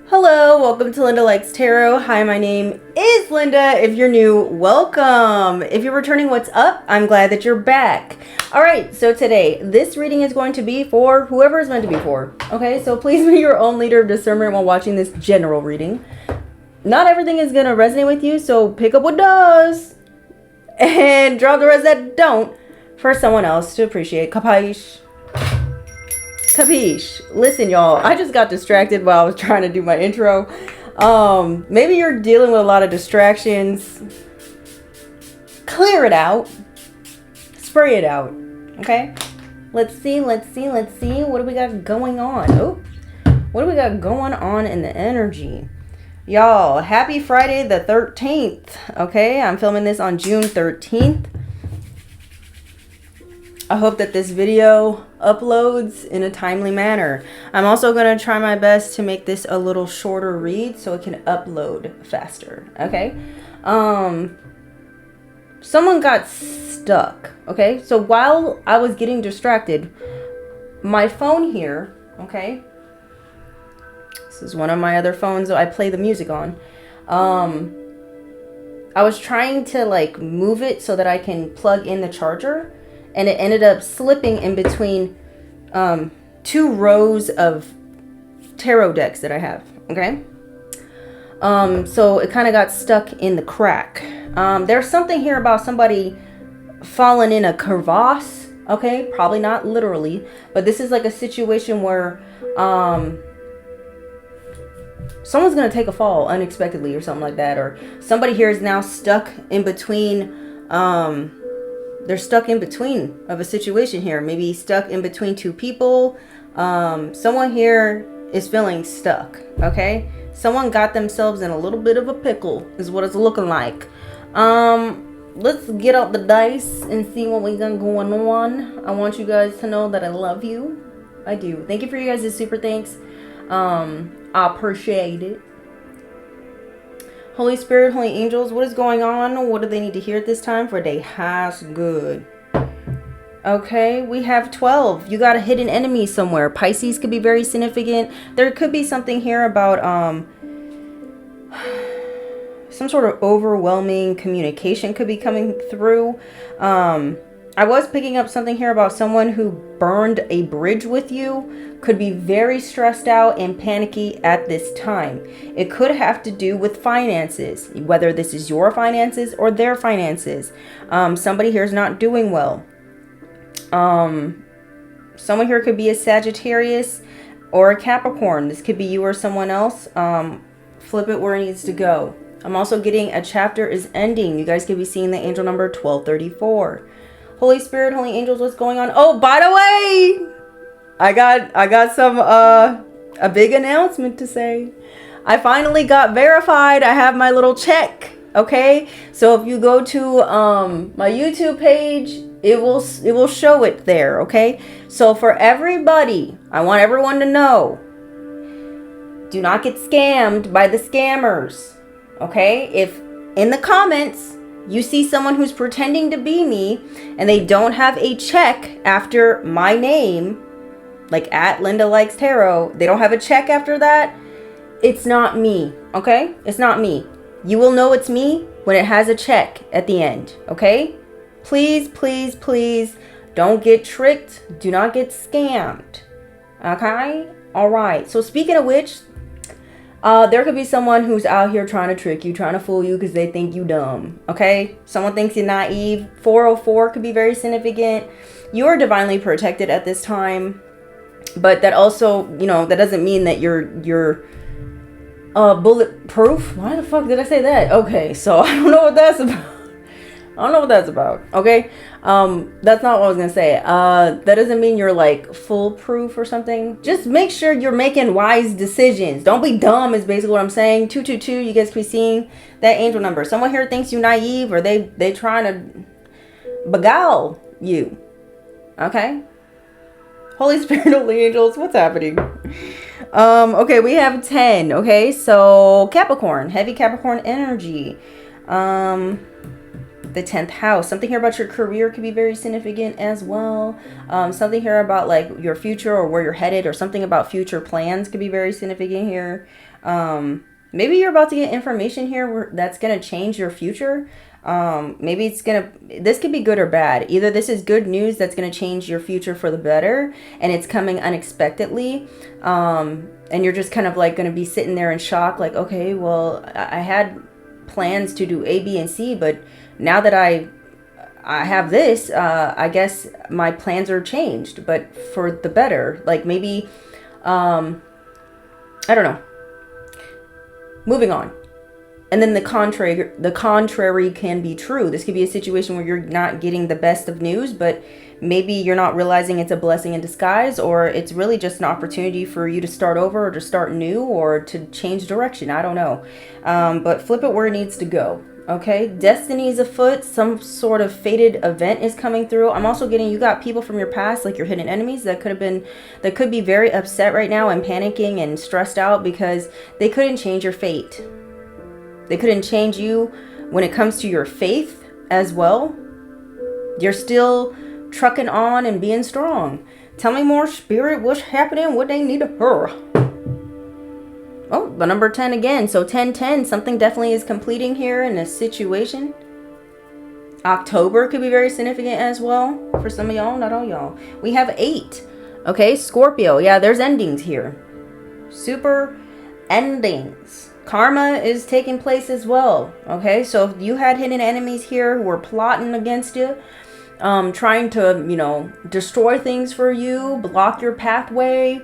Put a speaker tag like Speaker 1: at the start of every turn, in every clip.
Speaker 1: Hello, welcome to Linda Likes Tarot. Hi, my name is Linda. If you're new, welcome. If you're returning, what's up? I'm glad that you're back. All right, so today, this reading is going to be for whoever it's meant to be for. Okay, so please be your own leader of discernment while watching this general reading. Not everything is going to resonate with you, so pick up what does and drop the rest that don't for someone else to appreciate. Capiche? Capiche. Listen, y'all, I just got distracted while I was trying to do my intro. Maybe you're dealing with a lot of distractions. Clear it out. Spray it out. Okay? Let's see. What do we got going on? Oh, what do we got going on in the energy? Y'all, happy Friday the 13th. Okay? I'm filming this on June 13th. I hope that this video uploads in a timely manner. I'm also going to try my best to make this a little shorter read so it can upload faster. Okay. Someone got stuck. Okay. So while I was getting distracted, my phone here, okay, this is one of my other phones that I play the music on. I was trying to like move it so that I can plug in the charger. And it ended up slipping in between two rows of tarot decks that I have. Okay. So it kind of got stuck in the crack. There's something here about somebody falling in a crevasse. Okay. Probably not literally, but this is like a situation where someone's going to take a fall unexpectedly or something like that. Or somebody here is now stuck in between, they're stuck in between of a situation here. Maybe stuck in between two people. Someone here is feeling stuck. Okay. Someone got themselves in a little bit of a pickle is what it's looking like. Let's get out the dice and see what we got going on. I want you guys to know that I love you. I do. Thank you for you guys' super thanks. I appreciate it. Holy Spirit, Holy Angels, what is going on? What do they need to hear at this time for their highest good? Okay, we have 12. You got a hidden enemy somewhere. Pisces could be very significant. There could be something here about some sort of overwhelming communication could be coming through. I was picking up something here about someone who burned a bridge with you. Could be very stressed out and panicky at this time. It could have to do with finances, whether this is your finances or their finances. Somebody here is not doing well. Someone here could be a Sagittarius or a Capricorn. This could be you or someone else. Flip it where it needs to go. I'm also getting a chapter is ending. You guys could be seeing the angel number 1234. Holy Spirit, Holy Angels, what's going on? Oh, by the way, I got some a big announcement to say. I finally got verified. I have my little check. Okay, so if you go to my YouTube page, it will show it there. Okay, so for everybody, I want everyone to know, do not get scammed by the scammers. Okay, if in the comments you see someone who's pretending to be me and they don't have a check after my name, like at Linda Likes Tarot, they don't have a check after that, it's not me. Okay, it's not me. You will know it's me when it has a check at the end. Okay, please don't get tricked. Do not get scammed. Okay, all right, so speaking of which, there could be someone who's out here trying to trick you, trying to fool you because they think you dumb. Okay, someone thinks you're naive. 404 could be very significant. You are divinely protected at this time, but that also, you know, that doesn't mean that you're bulletproof. Why the fuck did I say that? Okay, so I don't know what that's about. Okay, that's not what I was gonna say. That doesn't mean you're like foolproof or something. Just make sure you're making wise decisions. Don't be dumb is basically what I'm saying. 222, you guys can be seeing that angel number. Someone here thinks you naive or they trying to beguile you. Okay, Holy Spirit, Holy Angels, what's happening? Okay, we have 10. Okay, so Capricorn, heavy Capricorn energy. the 10th house. Something here about your career could be very significant as well. Something here about like your future or where you're headed, or something about future plans could be very significant here. Maybe you're about to get information here that's going to change your future. Maybe this could be good or bad. Either this is good news that's going to change your future for the better, and it's coming unexpectedly. And you're just kind of like going to be sitting there in shock, like, okay, well, I had plans to do A, B, and C, but now that I have this, I guess my plans are changed, but for the better. Like maybe, I don't know. Moving on. And then the contrary can be true. This could be a situation where you're not getting the best of news, but maybe you're not realizing it's a blessing in disguise, or it's really just an opportunity for you to start over or to start new or to change direction. I don't know. But flip it where it needs to go. Okay, destiny is afoot. Some sort of fated event is coming through. I'm also getting, you got people from your past, like your hidden enemies, that could be very upset right now and panicking and stressed out because they couldn't change your fate. They couldn't change you when it comes to your faith as well. You're still trucking on and being strong. Tell me more, Spirit. What's happening? What they need to her? Oh, the number 10 again. So 1010, something definitely is completing here in a situation. October could be very significant as well for some of y'all, not all y'all. We have 8. Okay, Scorpio. Yeah, there's endings here. Super endings. Karma is taking place as well. Okay, so if you had hidden enemies here who were plotting against you, trying to, destroy things for you, block your pathway,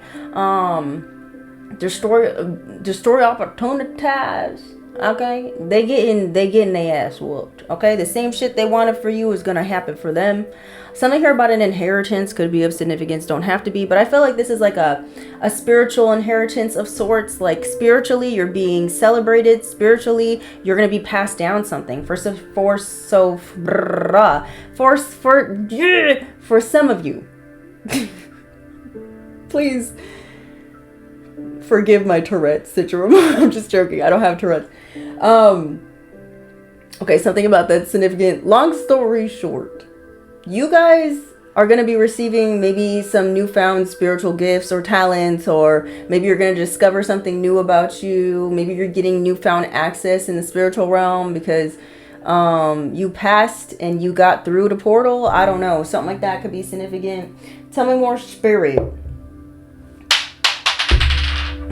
Speaker 1: destroy opportunities. Okay, they getting their ass whooped. Okay, the same shit they wanted for you is gonna happen for them. Something here about an inheritance could be of significance, don't have to be, but I feel like this is like a spiritual inheritance of sorts. Like spiritually you're being celebrated, spiritually you're gonna be passed down something for some of you. Please forgive my Tourette's syndrome. I'm just joking. I don't have Tourette's. Okay, something about that significant. Long story short, you guys are going to be receiving maybe some newfound spiritual gifts or talents, or maybe you're going to discover something new about you. Maybe you're getting newfound access in the spiritual realm because you passed and you got through the portal. I don't know. Something like that could be significant. Tell me more, Spirit.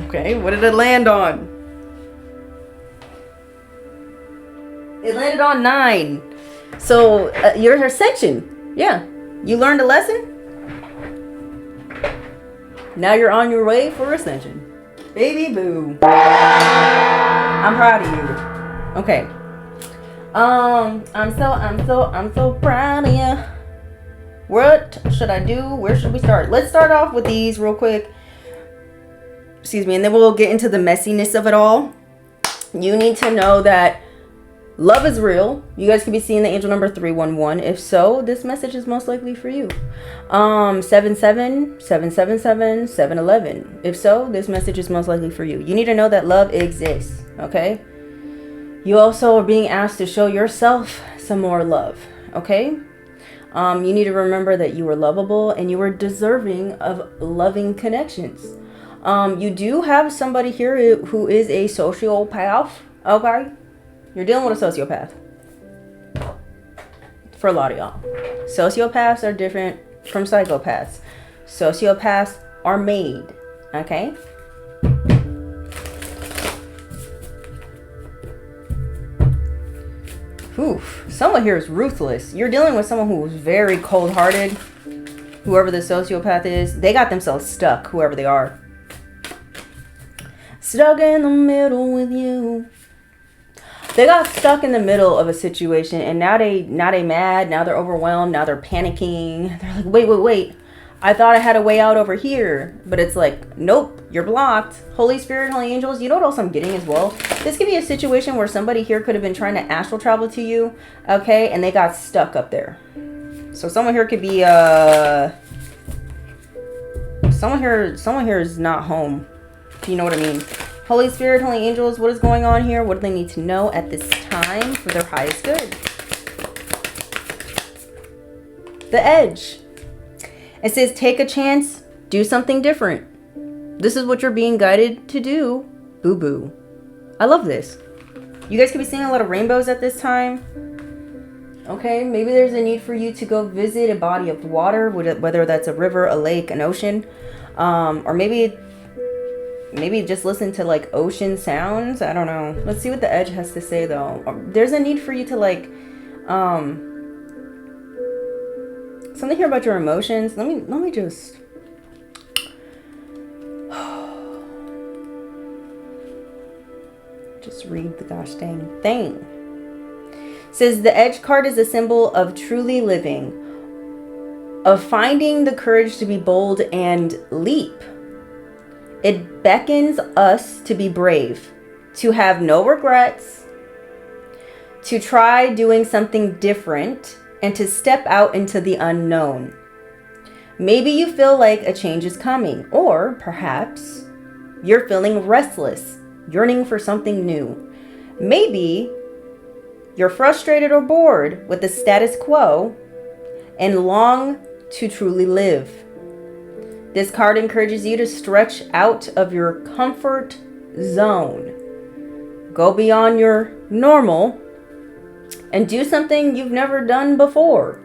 Speaker 1: Okay, what did it land on? It landed on 9. So your ascension. Yeah. You learned a lesson. Now you're on your way for ascension. Baby boo. I'm proud of you. Okay. I'm so proud of you. What should I do? Where should we start? Let's start off with these real quick. Excuse me, and then we'll get into the messiness of it all. You need to know that love is real. You guys could be seeing the angel number 311. If so, this message is most likely for you. 77, 777, 711. If so, this message is most likely for you. You need to know that love exists, okay? You also are being asked to show yourself some more love, okay? You need to remember that you are lovable and you are deserving of loving connections. You do have somebody here who is a sociopath, okay? You're dealing with a sociopath. For a lot of y'all. Sociopaths are different from psychopaths. Sociopaths are made, okay? Oof, someone here is ruthless. You're dealing with someone who is very cold-hearted. Whoever the sociopath is, they got themselves stuck, whoever they are. Stuck in the middle with you. They got stuck in the middle of a situation, and now they mad. Now they're overwhelmed. Now they're panicking. They're like, wait. I thought I had a way out over here, but it's like, nope, you're blocked. Holy Spirit, Holy Angels. You know what else I'm getting as well? This could be a situation where somebody here could have been trying to astral travel to you, okay, and they got stuck up there. So someone here could be someone here is not home. If you know what I mean. Holy Spirit, Holy Angels, what is going on here? What do they need to know at this time for their highest good? the Edge. It says, take a chance, do something different. This is what you're being guided to do. Boo boo. I love this. You guys could be seeing a lot of rainbows at this time. Okay, maybe there's a need for you to go visit a body of water, whether that's a river, a lake, an ocean, or maybe just listen to like ocean sounds. I don't know. Let's see what the Edge has to say though. There's a need for you to like something here about your emotions. Let me just read the gosh dang thing. It says the Edge card is a symbol of truly living, of finding the courage to be bold and leap. It beckons us to be brave, to have no regrets, to try doing something different, and to step out into the unknown. Maybe you feel like a change is coming, or perhaps you're feeling restless, yearning for something new. Maybe you're frustrated or bored with the status quo and long to truly live. This card encourages you to stretch out of your comfort zone. Go beyond your normal and do something you've never done before.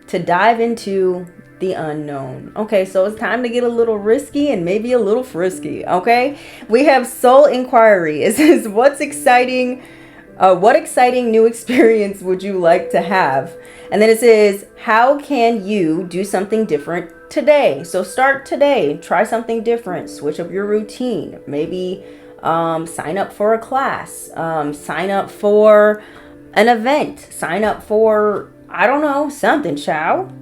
Speaker 1: To dive into the unknown. Okay, so it's time to get a little risky and maybe a little frisky. Okay, we have Soul Inquiry. It says, what exciting new experience would you like to have? And then it says, how can you do something different today? So start today. Try something different. Switch up your routine. Maybe sign up for a class. Sign up for an event. Sign up for, I don't know, something, child.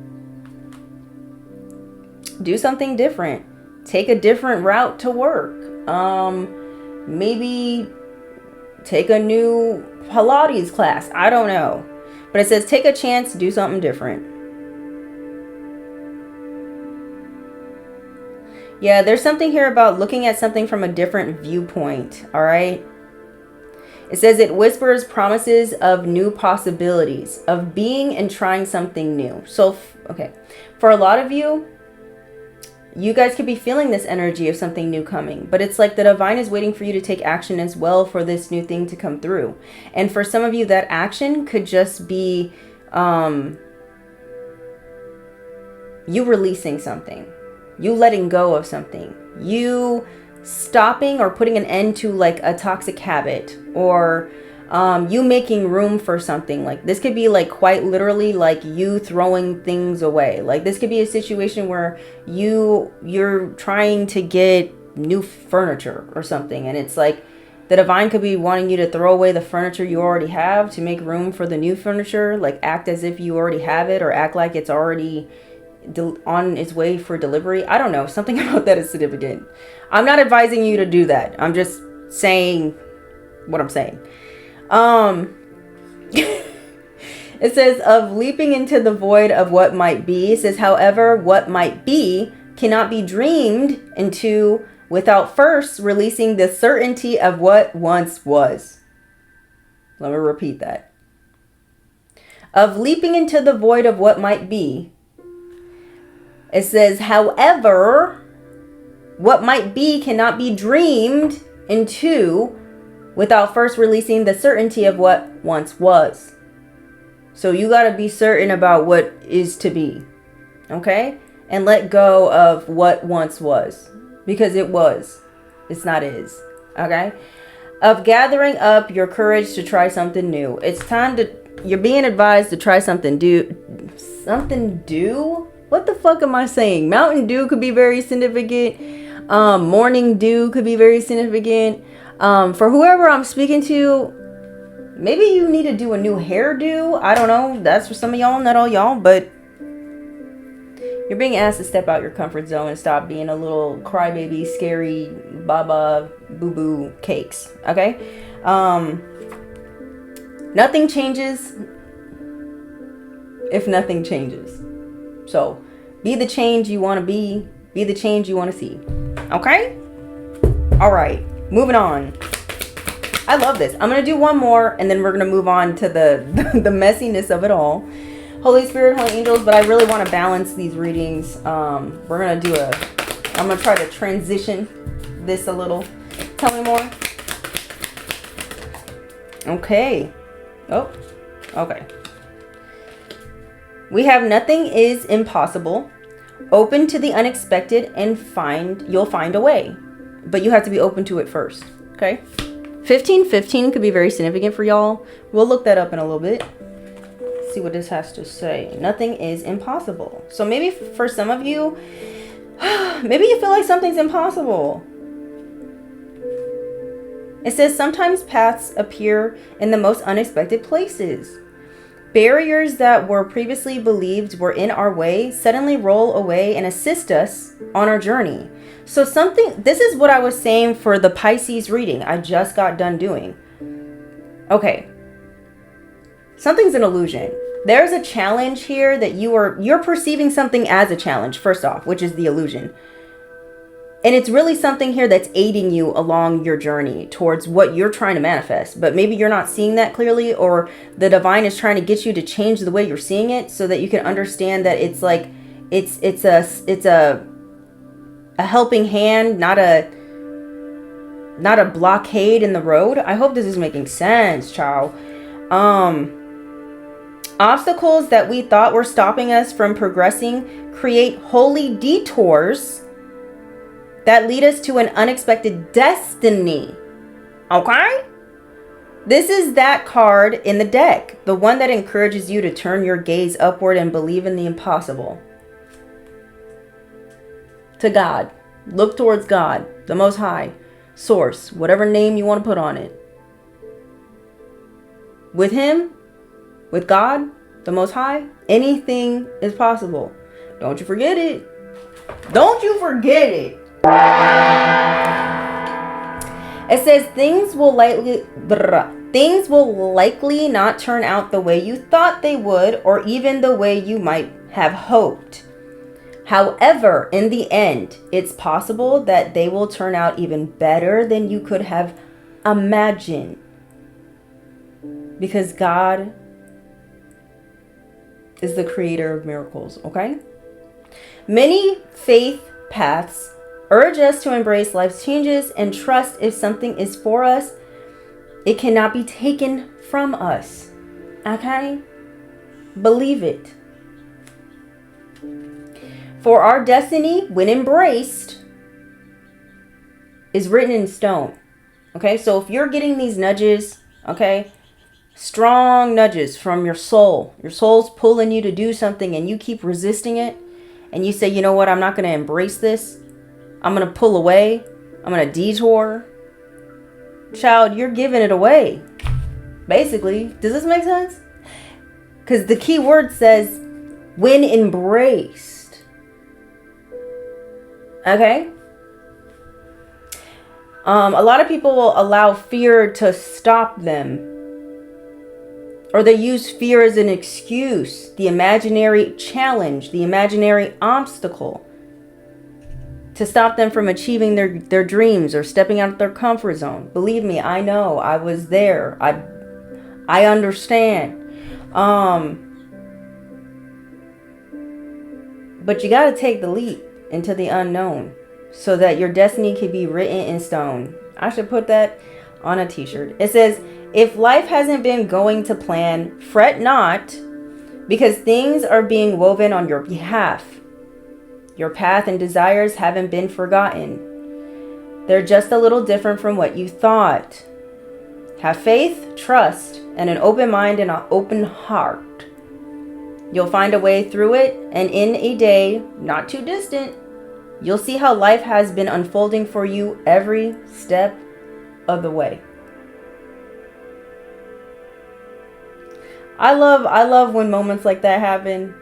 Speaker 1: Do something different. Take a different route to work. Maybe take a new Pilates class. I don't know. But it says take a chance, do something different. Yeah, there's something here about looking at something from a different viewpoint. All right. It says it whispers promises of new possibilities, of being and trying something new. So, okay. For a lot of you, you guys could be feeling this energy of something new coming, but it's like the divine is waiting for you to take action as well for this new thing to come through. And for some of you, that action could just be you releasing something, you letting go of something, you stopping or putting an end to like a toxic habit, or you making room for something. Like this could be like quite literally like you throwing things away. Like this could be a situation where you're trying to get new furniture or something, and it's like the divine could be wanting you to throw away the furniture you already have to make room for the new furniture. Like act as if you already have it, or act like it's already on its way for delivery. I don't know, something about that is significant. I'm not advising you to do that. I'm just saying what I'm saying. It says of leaping into the void of what might be. It says, however, what might be cannot be dreamed into without first releasing the certainty of what once was. Let me repeat that. Of leaping into the void of what might be. It says, however, what might be cannot be dreamed into without first releasing the certainty of what once was. So you got to be certain about what is to be. Okay? And let go of what once was. Because it was. It's not is. Okay? Of gathering up your courage to try something new. It's time to... You're being advised to try something new. What the fuck am I saying? Mountain Dew could be very significant. Morning Dew could be very significant. For whoever I'm speaking to, maybe you need to do a new hairdo. I don't know. That's for some of y'all, not all y'all, but you're being asked to step out your comfort zone and stop being a little crybaby, scary, baba, boo-boo cakes. Okay? Nothing changes if nothing changes. So, be the change you want to be. Be the change you want to see. Okay? All right. Moving on. I love this. I'm going to do one more and then we're going to move on to the messiness of it all. Holy Spirit, Holy Angels, but I really want to balance these readings. I'm going to try to transition this a little. Tell me more. Okay. Oh, okay. We have nothing is impossible. Open to the unexpected and you'll find a way. But you have to be open to it first. Okay. 1515 could be very significant for y'all. We'll look that up in a little bit. See what this has to say. Nothing is impossible. So maybe for some of you, maybe you feel like something's impossible. It says sometimes paths appear in the most unexpected places. Barriers that were previously believed were in our way suddenly roll away and assist us on our journey. So this is what I was saying for the Pisces reading I just got done doing. Okay. Something's an illusion. There's a challenge here that you're perceiving something as a challenge, first off, which is the illusion. And it's really something here that's aiding you along your journey towards what you're trying to manifest. But maybe you're not seeing that clearly, or the divine is trying to get you to change the way you're seeing it so that you can understand that it's like it's a helping hand, not a blockade in the road. I hope this is making sense, child. Obstacles that we thought were stopping us from progressing create holy detours that lead us to an unexpected destiny. Okay? This is that card in the deck. The one that encourages you to turn your gaze upward and believe in the impossible. To God. Look towards God, the Most High, Source, whatever name you want to put on it. With Him, with God, the Most High, anything is possible. Don't you forget it. Don't you forget it. It says things will likely not turn out the way you thought they would, or even the way you might have hoped. However, in the end, it's possible that they will turn out even better than you could have imagined. Because God is the creator of miracles, okay? Many faith paths urge us to embrace life's changes and trust if something is for us, it cannot be taken from us. Okay? Believe it. For our destiny, when embraced, is written in stone. Okay? So if you're getting these nudges, okay, strong nudges from your soul's pulling you to do something and you keep resisting it, and you say, you know what, I'm not going to embrace this. I'm going to pull away. I'm going to detour. Child, you're giving it away. Basically. Does this make sense? Because the key word says, when embraced. Okay? A lot of people will allow fear to stop them. Or they use fear as an excuse. The imaginary challenge. The imaginary obstacle. To stop them from achieving their dreams or stepping out of their comfort zone. Believe me, I know. I was there. I understand. But you got to take the leap into the unknown so that your destiny can be written in stone. I should put that on a t-shirt. It says, if life hasn't been going to plan, fret not, because things are being woven on your behalf. Your path and desires haven't been forgotten. They're just a little different from what you thought. Have faith, trust, and an open mind and an open heart. You'll find a way through it, and in a day, not too distant, you'll see how life has been unfolding for you every step of the way. I love when moments like that happen.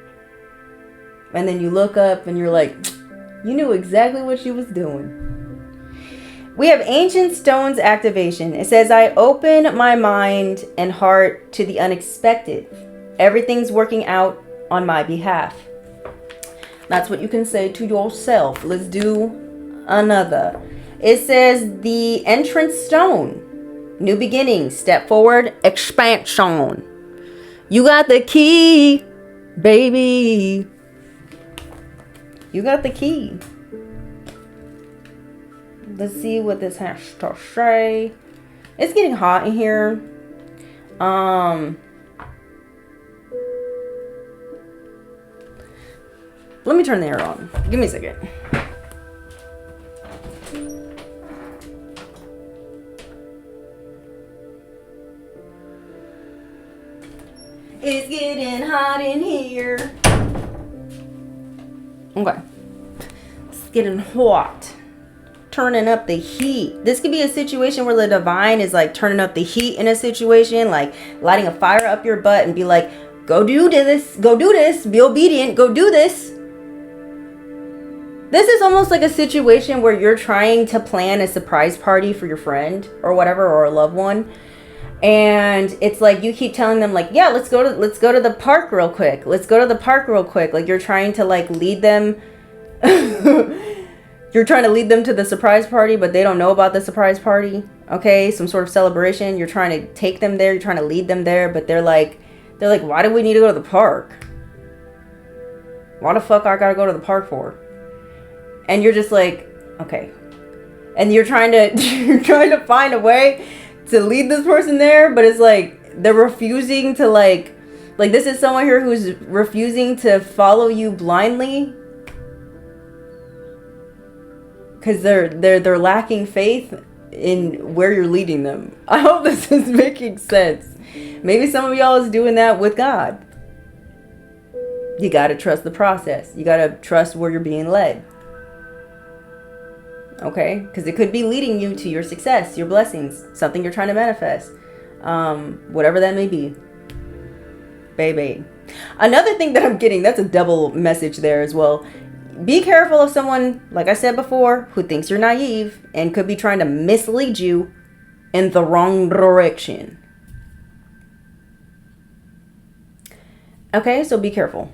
Speaker 1: And then you look up and you're like, you knew exactly what you was doing. We have Ancient Stones activation. It says, I open my mind and heart to the unexpected. Everything's working out on my behalf. That's what you can say to yourself. Let's do another. It says the entrance stone. New beginning. Step forward. Expansion. You got the key. Baby, you got the key. Let's see what this has to say. It's getting hot in here. Let me turn the air on. Give me a second. It's getting hot in here. Okay. It's getting hot. Turning up the heat. This could be a situation where the divine is like turning up the heat in a situation, like lighting a fire up your butt and be like, go do this, be obedient, go do this. This is almost like a situation where you're trying to plan a surprise party for your friend or whatever, or a loved one. And it's like you keep telling them like, yeah, let's go to the park real quick. Like you're trying to like lead them. You're trying to lead them to the surprise party, but they don't know about the surprise party. Okay, some sort of celebration. You're trying to take them there. You're trying to lead them there, but they're like, why do we need to go to the park? Why the fuck I gotta go to the park for? And you're just like, okay. And you're trying to find a way to lead this person there, but it's like they're refusing to like this is someone here who's refusing to follow you blindly. Because they're lacking faith in where you're leading them. I hope this is making sense. Maybe some of y'all is doing that with God. You got to trust the process. You got to trust where you're being led. Okay? Because it could be leading you to your success, your blessings, something you're trying to manifest. Whatever that may be. Baby. Another thing that I'm getting, that's a double message there as well. Be careful of someone, like I said before, who thinks you're naive and could be trying to mislead you in the wrong direction. Okay, so be careful.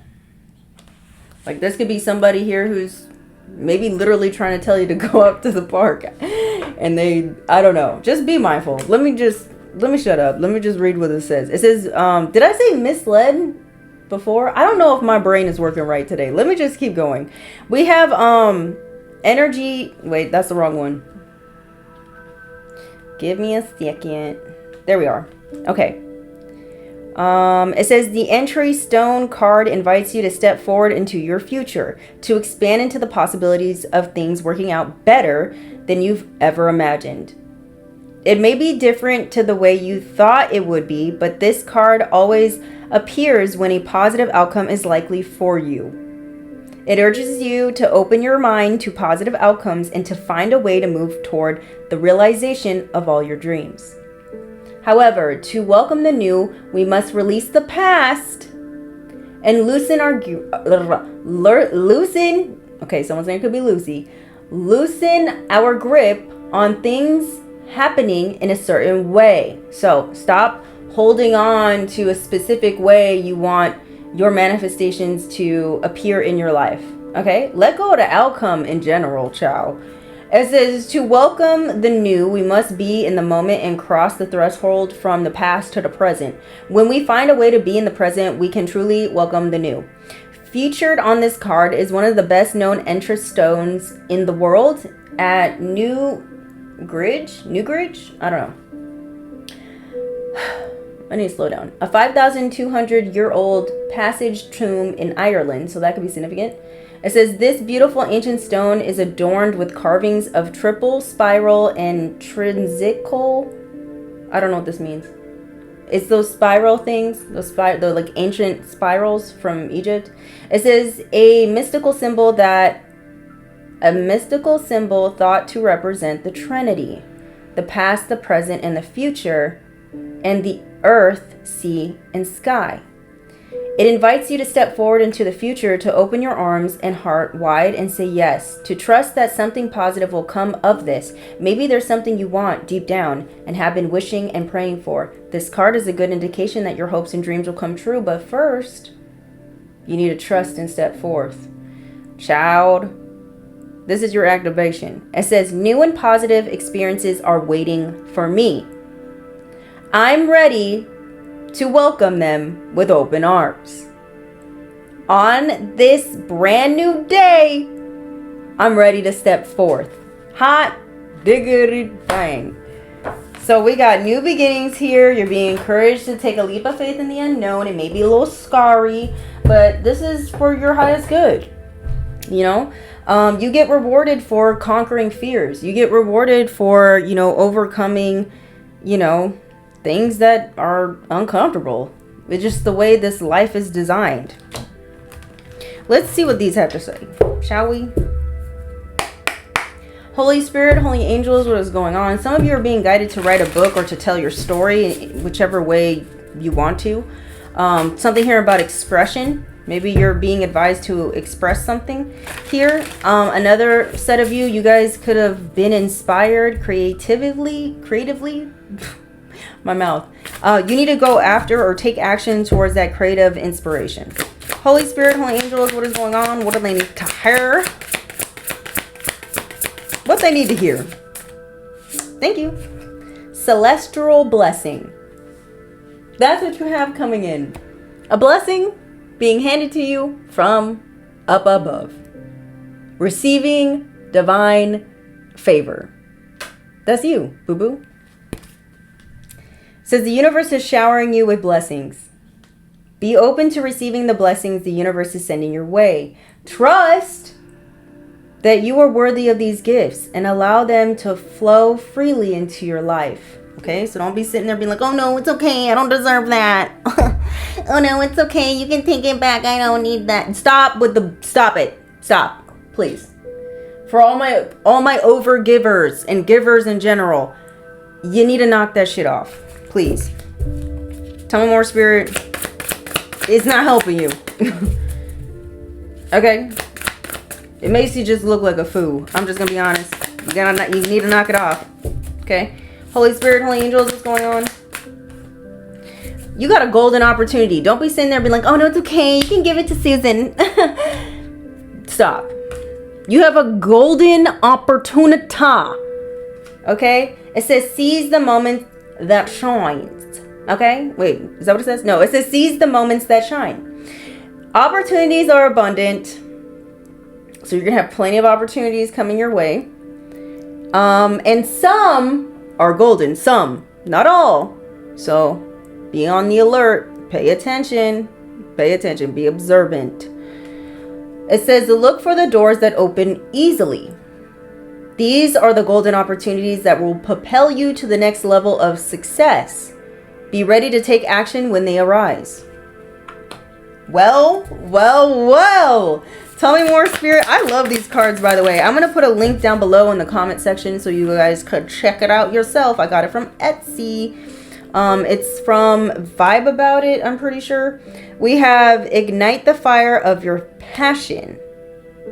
Speaker 1: Like this could be somebody here who's maybe literally trying to tell you to go up to the park. And I don't know. Just be mindful. Let me shut up. Let me just read what it says. It says, did I say misled before? I don't know if my brain is working right today. Let me just keep going. We have energy. Wait, that's the wrong one. Give me a second. There we are. Okay. It says the entry stone card invites you to step forward into your future, to expand into the possibilities of things working out better than you've ever imagined. It may be different to the way you thought it would be, but this card always appears when a positive outcome is likely for you. It urges you to open your mind to positive outcomes and to find a way to move toward the realization of all your dreams. However, to welcome the new, we must release the past and loosen someone's name could be Lucy. Loosen our grip on things happening in a certain way. So stop holding on to a specific way you want your manifestations to appear in your life. Okay? Let go of the outcome in general, child. It says, to welcome the new, we must be in the moment and cross the threshold from the past to the present. When we find a way to be in the present, we can truly welcome the new. Featured on this card is one of the best known entrance stones in the world at Newgrange? I don't know. I need to slow down. A 5,200-year-old passage tomb in Ireland, so that could be significant. It says, this beautiful ancient stone is adorned with carvings of triple, spiral, and trinsical. I don't know what this means. It's those spiral things, the like ancient spirals from Egypt. It says, a mystical symbol thought to represent the Trinity, the past, the present, and the future, and the earth, sea, and sky. It invites you to step forward into the future, to open your arms and heart wide and say yes, to trust that something positive will come of this. Maybe there's something you want deep down and have been wishing and praying for. This card is a good indication that your hopes and dreams will come true, but first, you need to trust and step forth. Child, this is your activation. It says, new and positive experiences are waiting for me. I'm ready to welcome them with open arms. On this brand new day, I'm ready to step forth. Hot diggity bang. So we got new beginnings here. You're being encouraged to take a leap of faith in the unknown. It may be a little scary, but this is for your highest good. You know, you get rewarded for conquering fears. You get rewarded for, you know, overcoming, you know, things that are uncomfortable. It's just the way this life is designed. Let's see what these have to say, shall we? Holy Spirit, holy angels, what is going on? Some of you are being guided to write a book or to tell your story, whichever way you want to. Something here about expression. Maybe you're being advised to express something here. Another set of you guys could have been inspired creatively, my mouth. You need to go after or take action towards that creative inspiration. Holy Spirit, holy angels, what is going on? What do they need to hear? What they need to hear. Thank you. Celestial blessing. That's what you have coming in. A blessing being handed to you from up above. Receiving divine favor. That's you, boo-boo. Says the universe is showering you with blessings. Be open to receiving the blessings the universe is sending your way. Trust that you are worthy of these gifts and allow them to flow freely into your life. Okay, so don't be sitting there being like, oh no, it's okay, I don't deserve that. Oh no, it's okay, you can take it back, I don't need that. Stop it. Stop, please. For all my over givers and givers in general, you need to knock that shit off, please. Tell me more, Spirit. It's not helping you. Okay. It makes you just look like a fool. I'm just gonna be honest. You need to knock it off. Okay? Holy Spirit, holy angels, what's going on? You got a golden opportunity. Don't be sitting there being like, oh no, it's okay. You can give it to Susan. Stop. You have a golden opportunity. Okay? It says seize the moment that shines. Okay? Wait, is that what it says? No, it says seize the moments that shine. Opportunities are abundant. So you're going to have plenty of opportunities coming your way. And some are golden. Some. Not all. So be on the alert. Pay attention. Pay attention. Be observant. It says to look for the doors that open easily. These are the golden opportunities that will propel you to the next level of success. Be ready to take action when they arise. Well. Tell me more, Spirit. I love these cards, by the way. I'm going to put a link down below in the comment section so you guys could check it out yourself. I got it from Etsy. It's from Vibe About It, I'm pretty sure. We have ignite the fire of your passion.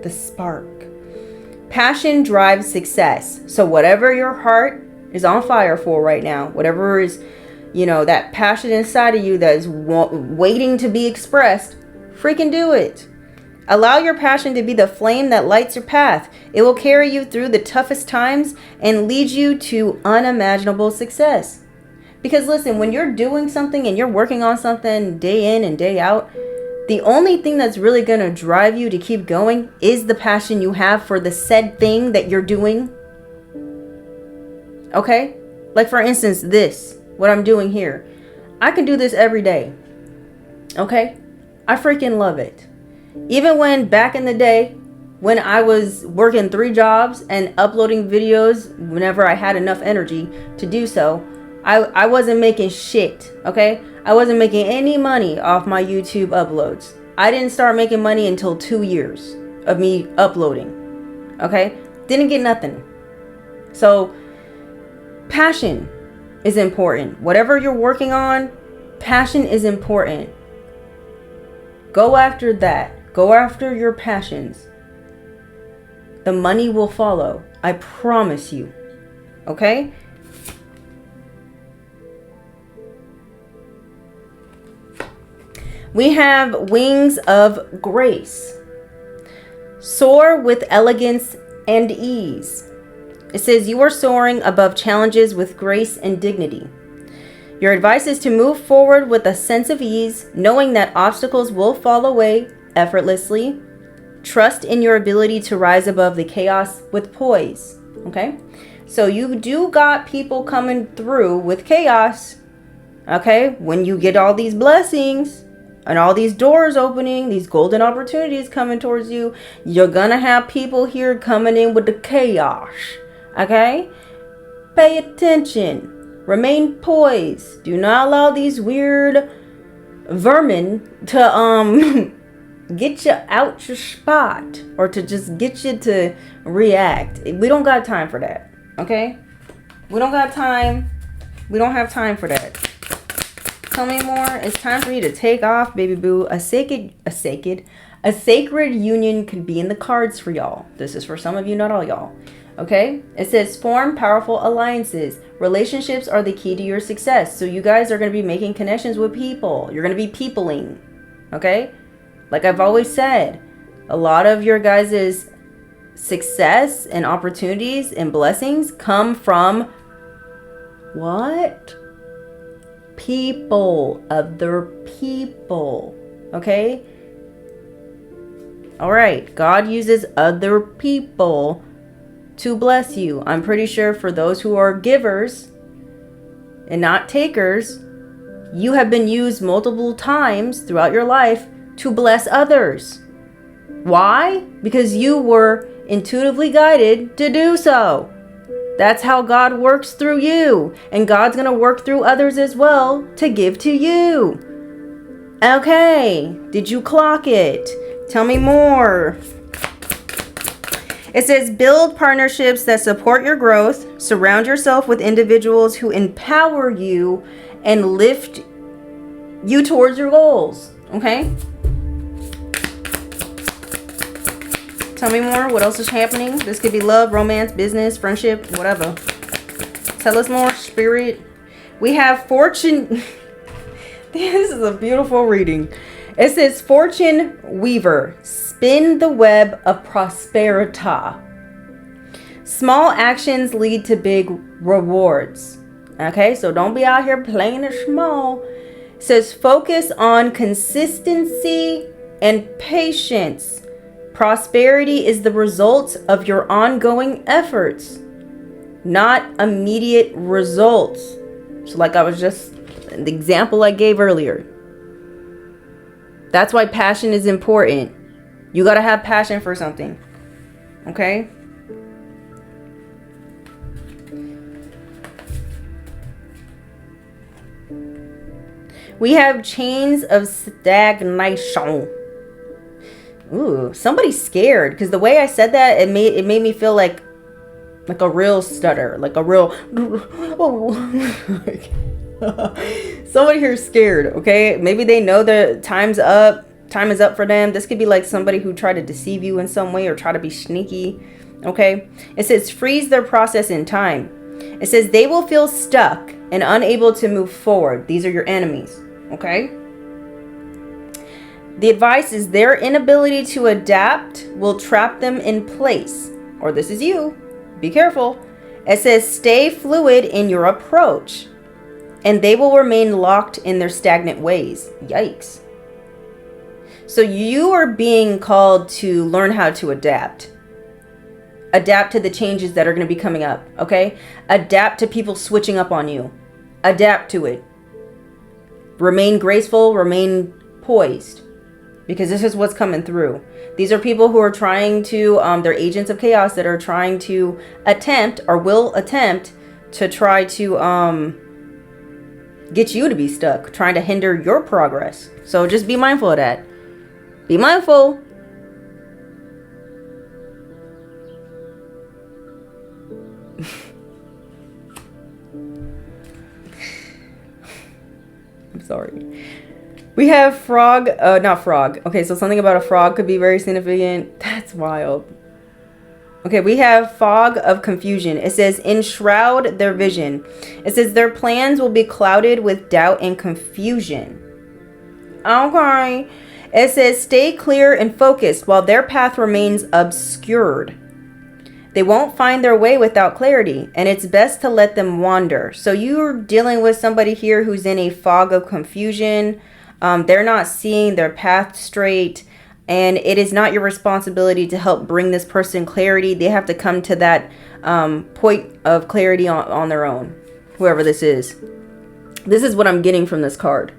Speaker 1: The spark. Passion drives success. So whatever your heart is on fire for right now, whatever is, you know, that passion inside of you that is waiting to be expressed, freaking do it. Allow your passion to be the flame that lights your path. It will carry you through the toughest times and lead you to unimaginable success. Because listen, when you're doing something and you're working on something day in and day out, the only thing that's really going to drive you to keep going is the passion you have for the said thing that you're doing. Okay? Like for instance, this, what I'm doing here. I can do this every day. Okay? I freaking love it. Even when back in the day, when I was working 3 jobs and uploading videos whenever I had enough energy to do so, I wasn't making shit, okay? I wasn't making any money off my YouTube uploads. I didn't start making money until 2 years of me uploading, okay? Didn't get nothing. So, passion is important. Whatever you're working on, passion is important. Go after that. Go after your passions. The money will follow. I promise you. Okay? We have wings of grace. Soar with elegance and ease. It says you are soaring above challenges with grace and dignity. Your advice is to move forward with a sense of ease, knowing that obstacles will fall away effortlessly. Trust in your ability to rise above the chaos with poise. Okay? So you do got people coming through with chaos. Okay? When you get all these blessings and all these doors opening, these golden opportunities coming towards you, you're gonna have people here coming in with the chaos. Okay? Pay attention. Remain poised. Do not allow these weird vermin to get you out your spot, or to just get you to react. We don't got time for that. Okay? We don't got time. We don't have time for that. Tell me more. It's time for you to take off, baby boo. A sacred union could be in the cards for y'all. This is for some of you, not all y'all. Okay? It says form powerful alliances. Relationships are the key to your success. So you guys are going to be making connections with people. You're going to be peopling. Okay? Like I've always said, a lot of your guys' success and opportunities and blessings come from what? People. Other people. Okay? Alright. God uses other people to bless you. I'm pretty sure for those who are givers and not takers, you have been used multiple times throughout your life to bless others. Why? Because you were intuitively guided to do so. That's how God works through you. And God's going to work through others as well to give to you. Okay. Did you clock it? Tell me more. It says build partnerships that support your growth. Surround yourself with individuals who empower you and lift you towards your goals. Okay? Tell me more. What else is happening? This could be love, romance, business, friendship, whatever. Tell us more, spirit. We have fortune. This is a beautiful reading. It says fortune weaver. Spin the web of prosperity. Small actions lead to big rewards. Okay, so don't be out here playing it small. It says focus on consistency and patience. Prosperity is the result of your ongoing efforts, not immediate results. So like I was just, the example I gave earlier. That's why passion is important. You got to have passion for something. Okay? We have chains of stagnation. Ooh, somebody's scared, because the way I said that, it made me feel like a real stutter, like a real somebody here's scared. Okay, maybe they know the time's up. Time is up for them. This could be like somebody who tried to deceive you in some way or try to be sneaky. Okay, it says freeze their process in time. It says they will feel stuck and unable to move forward. These are your enemies. Okay. The advice is their inability to adapt will trap them in place. Or this is you. Be careful. It says stay fluid in your approach, and they will remain locked in their stagnant ways. Yikes. So you are being called to learn how to adapt. Adapt to the changes that are going to be coming up. Okay? Adapt to people switching up on you. Adapt to it. Remain graceful. Remain poised. Because this is what's coming through. These are people who are trying to, they're agents of chaos that are trying to attempt, or will attempt, to try to get you to be stuck. Trying to hinder your progress. So just be mindful of that. Be mindful. I'm sorry. We have frog, not frog. Okay, so something about a frog could be very significant. That's wild. Okay, we have fog of confusion. It says enshroud their vision. It says their plans will be clouded with doubt and confusion. Okay. It says stay clear and focused while their path remains obscured. They won't find their way without clarity, and it's best to let them wander. So you're dealing with somebody here who's in a fog of confusion. They're not seeing their path straight. And it is not your responsibility to help bring this person clarity. They have to come to that point of clarity on their own. Whoever this is. This is what I'm getting from this card.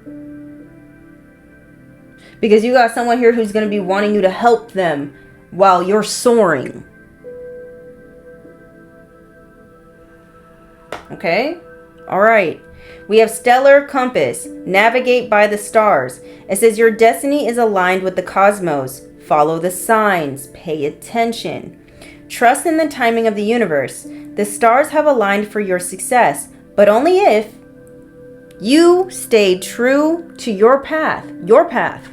Speaker 1: Because you got someone here who's going to be wanting you to help them while you're soaring. Okay? All right. We have stellar compass. Navigate by the stars. It says your destiny is aligned with the cosmos. Follow the signs. Pay attention. Trust in the timing of the universe. The stars have aligned for your success, but only if you stay true to your path. Your path.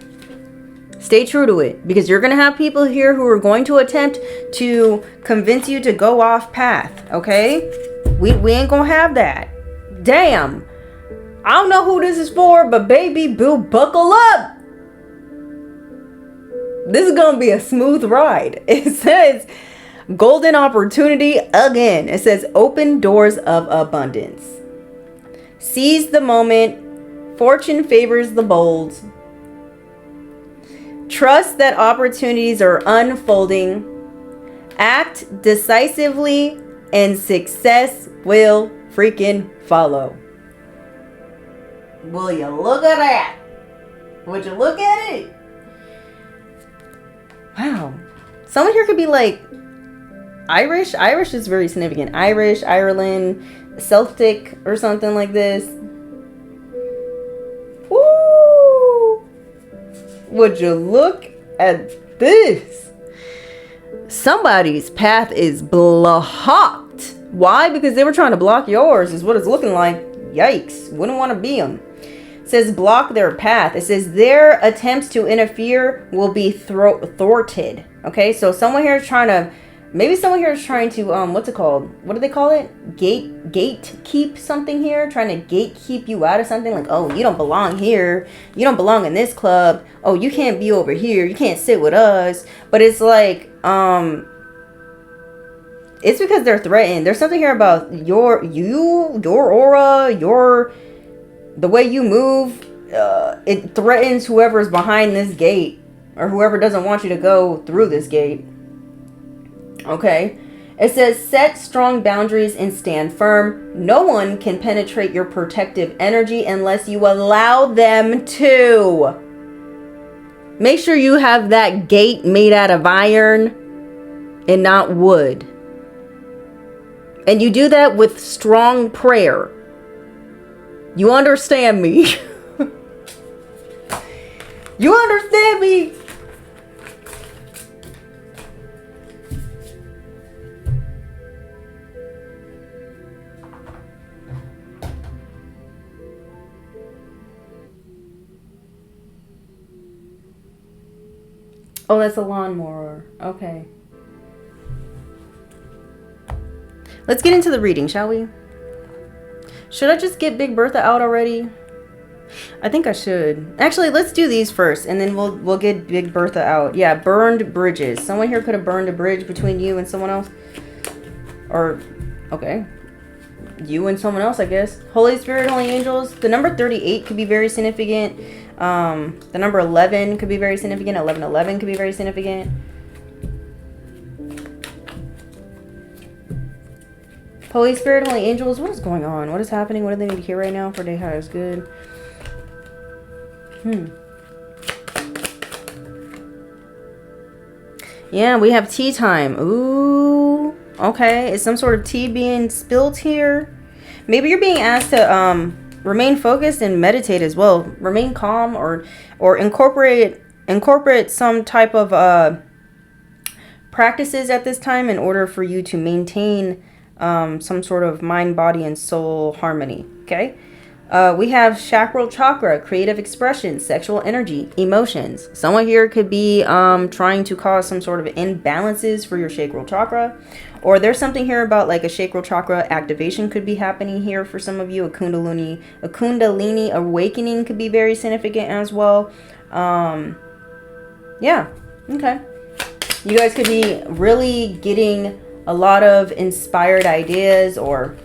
Speaker 1: Stay true to it, because you're going to have people here who are going to attempt to convince you to go off path. Okay? We ain't going to have that. Damn. I don't know who this is for, but baby boo, buckle up. This is going to be a smooth ride. It says golden opportunity again. It says open doors of abundance. Seize the moment. Fortune favors the bold. Trust that opportunities are unfolding. Act decisively and success will freaking follow. Will you look at that? Would you look at it? Wow. Someone here could be like Irish. Irish is very significant. Irish, Ireland, Celtic, or something like this. Woo! Would you look at this? Somebody's path is blocked. Why? Because they were trying to block yours, is what it's looking like. Yikes. Wouldn't want to be them. It says block their path. It says their attempts to interfere will be thwarted. Okay, so someone here is trying to, maybe someone here is trying to, what's it called? What do they call it? Gate keep something here. Trying to gate keep you out of something. Like, oh, you don't belong here. You don't belong in this club. Oh, you can't be over here. You can't sit with us. But it's like, it's because they're threatened. There's something here about your aura, the way you move. It threatens whoever's behind this gate, or whoever doesn't want you to go through this gate. Okay. It says set strong boundaries and stand firm. No one can penetrate your protective energy unless you allow them to. Make sure you have that gate made out of iron and not wood. And you do that with strong prayer. You understand me? You understand me? Oh, that's a lawnmower. Okay. Let's get into the reading, shall we? Should I just get Big Bertha out already? I think I should. Actually, let's do these first, and then we'll get Big Bertha out. Yeah, burned bridges. Someone here could have burned a bridge between you and someone else. Or, okay. You and someone else, I guess. Holy Spirit, Holy Angels. The number 38 could be very significant. The number 11 could be very significant. 1111 could be very significant. Holy Spirit, Holy Angels, what is going on? What is happening? What do they need to hear right now for their highest good? Yeah, we have tea time. Ooh. Okay. Is some sort of tea being spilled here? Maybe you're being asked to remain focused and meditate as well. Remain calm, or incorporate some type of practices at this time in order for you to maintain some sort of mind, body, and soul harmony. Okay. We have chakral chakra, creative expression, sexual energy, emotions. Someone here could be trying to cause some sort of imbalances for your chakral chakra. Or there's something here about like a chakral chakra activation could be happening here for some of you. A kundalini awakening could be very significant as well. Yeah. Okay. You guys could be really getting a lot of inspired ideas, or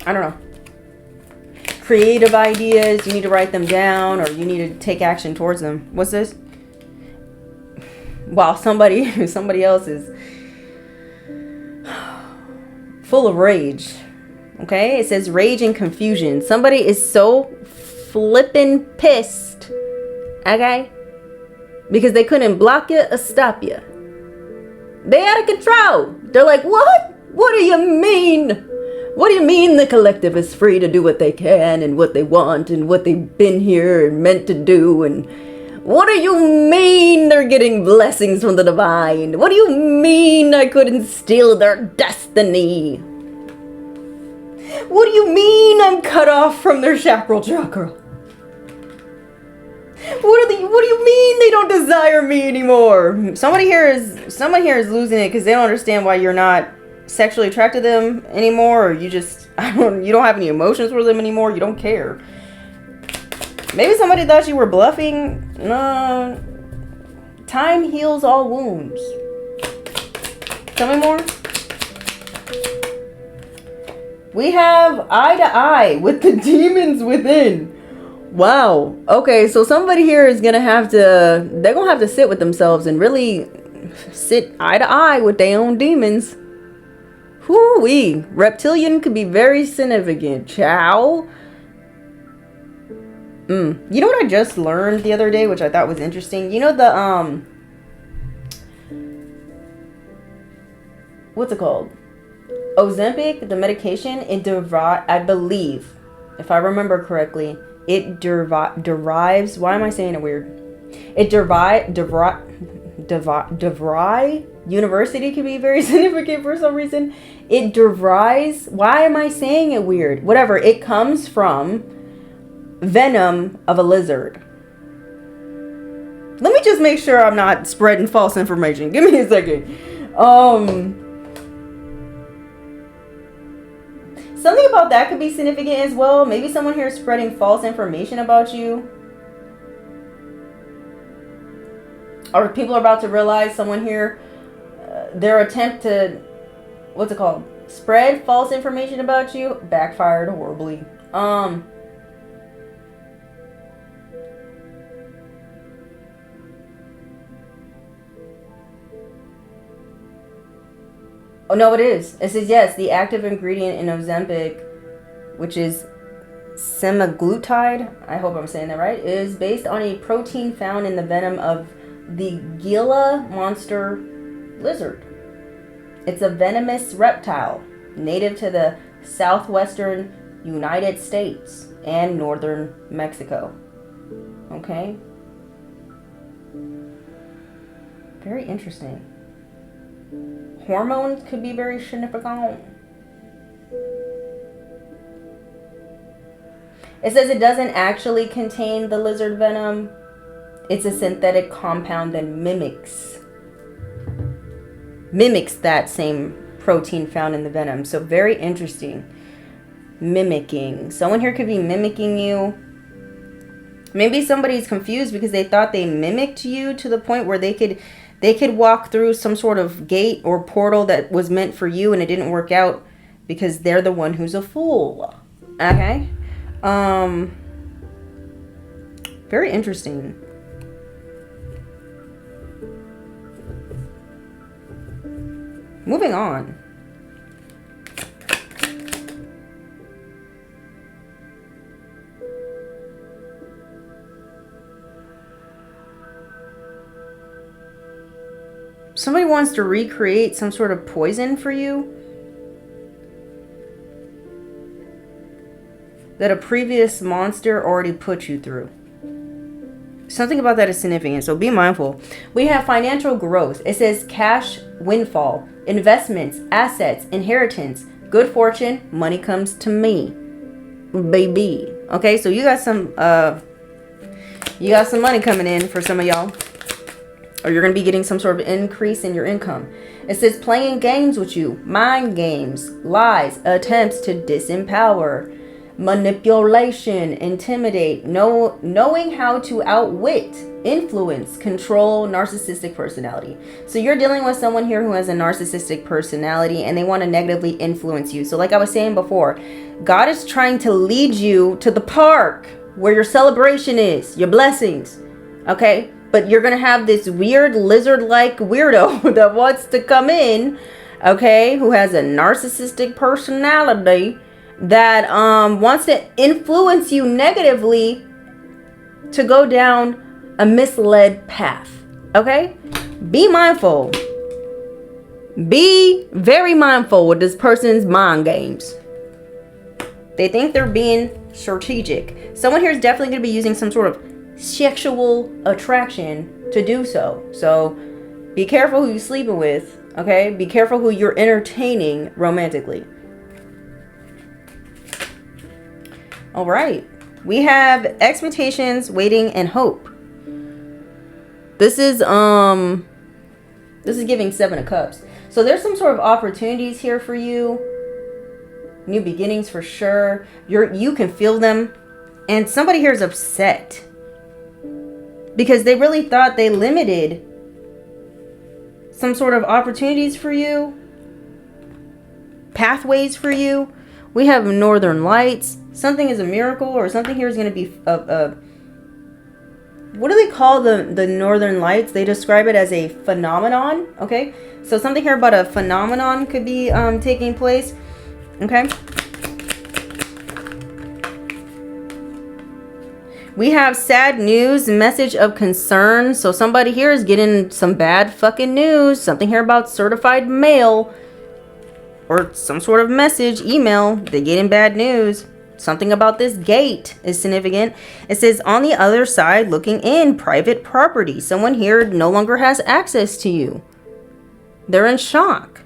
Speaker 1: I don't know, creative ideas. You need to write them down, or you need to take action towards them. What's this? while somebody else is full of rage. Okay, it says rage and confusion. Somebody is so flippin' pissed, okay, because they couldn't block you or stop you. They out of control. They're like, what? What do you mean? What do you mean the collective is free to do what they can and what they want and what they've been here and meant to do? And what do you mean they're getting blessings from the divine? What do you mean I couldn't steal their destiny? What do you mean I'm cut off from their chakra chakra? What do you mean they don't desire me anymore? Someone here is losing it because they don't understand why you're not sexually attracted to them anymore, or you don't have any emotions for them anymore. You don't care. Maybe somebody thought you were bluffing. No. Time heals all wounds. Tell me more. We have eye to eye with the demons within. Wow. Okay, so somebody here is they're gonna have to sit with themselves and really sit eye to eye with their own demons. Whoo-wee. Reptilian could be very significant. Ciao. You know what I just learned the other day, which I thought was interesting? You know the, what's it called? Ozempic, the medication, I believe, if I remember correctly, it derives, why am I saying it weird? DeVry University could be very significant for some reason. It derives, why am I saying it weird? Whatever, it comes from venom of a lizard. Let me just make sure I'm not spreading false information. Give me a second. Something about that could be significant as well. Maybe someone here is spreading false information about you. Or people are about to realize someone here, their attempt to, what's it called? Spread false information about you backfired horribly. Oh, no, it is. It says, yes, the active ingredient in Ozempic, which is semaglutide, I hope I'm saying that right, is based on a protein found in the venom of the Gila monster lizard. It's a venomous reptile native to the southwestern United States and northern Mexico. Okay? Very interesting. Hormones could be very significant. It says it doesn't actually contain the lizard venom. It's a synthetic compound that mimics that same protein found in the venom. So very interesting. Mimicking. Someone here could be mimicking you. Maybe somebody's confused because they thought they mimicked you to the point where they could walk through some sort of gate or portal that was meant for you and it didn't work out because they're the one who's a fool. Okay? Very interesting. Moving on. Somebody wants to recreate some sort of poison for you that a previous monster already put you through. Something about that is significant, so be mindful. We have financial growth. It says cash windfall, investments, assets, inheritance, good fortune, money comes to me, baby. Okay, so you got some money coming in for some of y'all. Or you're going to be getting some sort of increase in your income. It says playing games with you. Mind games, lies, attempts to disempower, manipulation, intimidate, knowing how to outwit, influence, control, narcissistic personality. So you're dealing with someone here who has a narcissistic personality and they want to negatively influence you. So like I was saying before, God is trying to lead you to the park where your celebration is, your blessings. Okay? But you're going to have this weird lizard-like weirdo that wants to come in, okay, who has a narcissistic personality that wants to influence you negatively to go down a misled path, okay? Be mindful. Be very mindful with this person's mind games. They think they're being strategic. Someone here is definitely going to be using some sort of sexual attraction to do so. So be careful who you're sleeping with, okay? Be careful who you're entertaining romantically. All right. We have expectations, waiting, and hope. This is giving 7 of Cups. So there's some sort of opportunities here for you. New beginnings for sure. You can feel them. And somebody here is upset because they really thought they limited some sort of opportunities for you, pathways for you. We have Northern Lights. Something is a miracle, or something here is going to be what do they call the Northern Lights? They describe it as a phenomenon. Okay, so something here about a phenomenon could be taking place. Okay. We have sad news, message of concern. So somebody here is getting some bad fucking news. Something here about certified mail or some sort of message, email. They're getting bad news. Something about this gate is significant. It says on the other side, looking in, private property. Someone here no longer has access to you. They're in shock.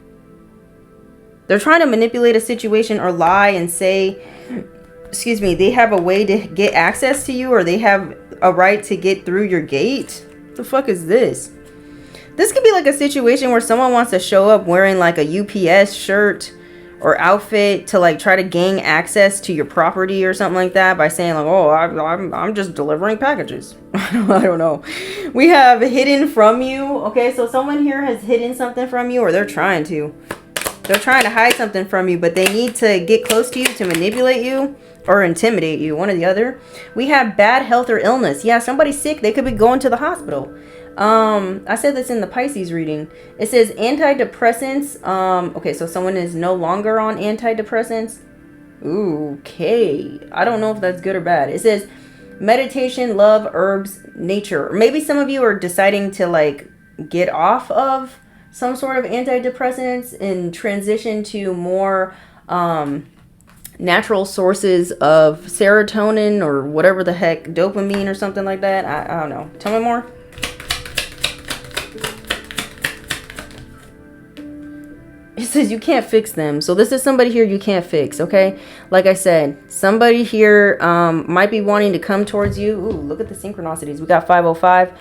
Speaker 1: They're trying to manipulate a situation or lie and say, excuse me, they have a way to get access to you, or they have a right to get through your gate. What the fuck is this? This could be like a situation where someone wants to show up wearing like a UPS shirt or outfit to like try to gain access to your property or something like that by saying like, oh, I'm just delivering packages. I don't know. We have hidden from you. Okay, so someone here has hidden something from you, or they're trying to. They're trying to hide something from you, but they need to get close to you to manipulate you or intimidate you, one or the other. We have bad health or illness. Yeah, somebody's sick. They could be going to the hospital. I said this in the Pisces reading. It says antidepressants. Okay, so someone is no longer on antidepressants. Ooh, okay. I don't know if that's good or bad. It says meditation, love, herbs, nature. Maybe some of you are deciding to like get off of some sort of antidepressants and transition to more natural sources of serotonin or whatever the heck, dopamine or something like that. I don't know. Tell me more. It says you can't fix them. So this is somebody here you can't fix, okay? Like I said, somebody here might be wanting to come towards you. Ooh, look at the synchronicities. We got 505.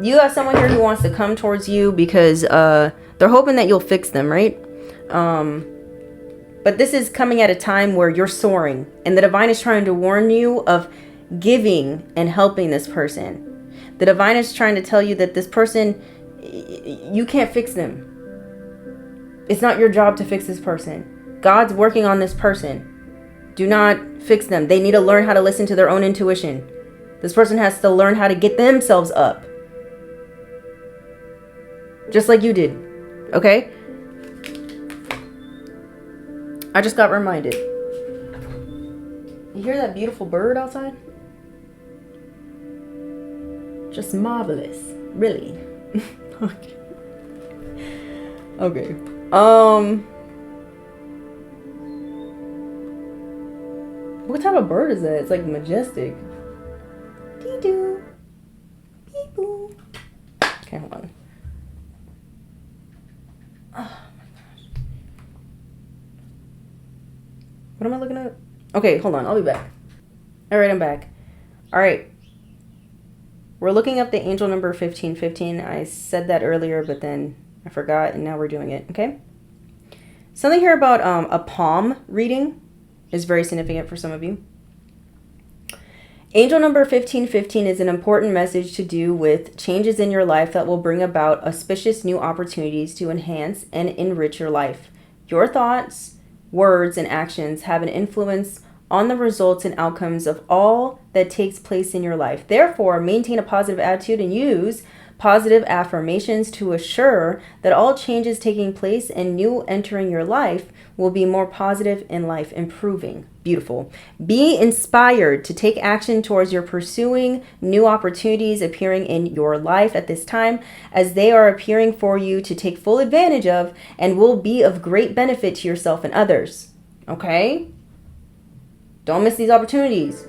Speaker 1: You have someone here who wants to come towards you because they're hoping that you'll fix them, right? But this is coming at a time where you're soaring, and the divine is trying to warn you of giving and helping this person. The divine is trying to tell you that this person, you can't fix them. It's not your job to fix this person. God's working on this person. Do not fix them. They need to learn how to listen to their own intuition. This person has to learn how to get themselves up. Just like you did. Okay? I just got reminded. You hear that beautiful bird outside? Just marvelous. Really. Okay. Okay. What type of bird is that? It's like majestic. Dee-doo. Beep-boo. Okay, hold on. Oh my gosh. What am I looking at? Okay, hold on. I'll be back. Alright, I'm back. Alright. We're looking up the angel number 1515. I said that earlier, but then I forgot, and now we're doing it, okay? Something here about a palm reading is very significant for some of you. Angel number 1515 is an important message to do with changes in your life that will bring about auspicious new opportunities to enhance and enrich your life. Your thoughts, words, and actions have an influence on the results and outcomes of all that takes place in your life. Therefore, maintain a positive attitude and use positive affirmations to assure that all changes taking place and new entering your life will be more positive and life improving. Beautiful. Be inspired to take action towards your pursuing new opportunities appearing in your life at this time, as they are appearing for you to take full advantage of and will be of great benefit to yourself and others. Okay? Don't miss these opportunities.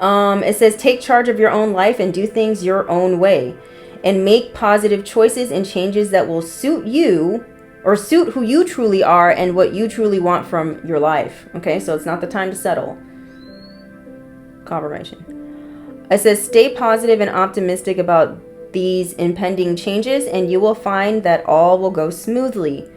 Speaker 1: It says, take charge of your own life and do things your own way. And make positive choices and changes that will suit you, or suit who you truly are and what you truly want from your life. Okay, so it's not the time to settle. Confirmation. It says, stay positive and optimistic about these impending changes, and you will find that all will go smoothly.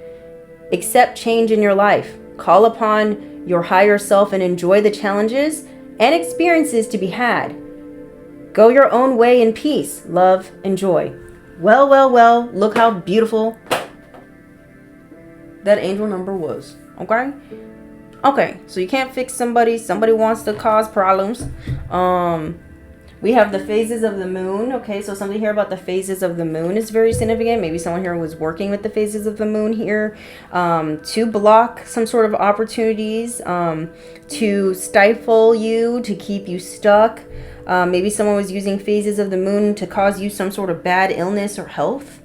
Speaker 1: Accept change in your life. Call upon your higher self and enjoy the challenges and experiences to be had. Go your own way in peace, love, and joy. Well, well, well, look how beautiful that angel number was. Okay? Okay, so you can't fix somebody. Somebody wants to cause problems. We have the phases of the moon. Okay, so something here about the phases of the moon is very significant. Maybe someone here was working with the phases of the moon here to block some sort of opportunities, to stifle you, to keep you stuck. Maybe someone was using phases of the moon to cause you some sort of bad illness or health.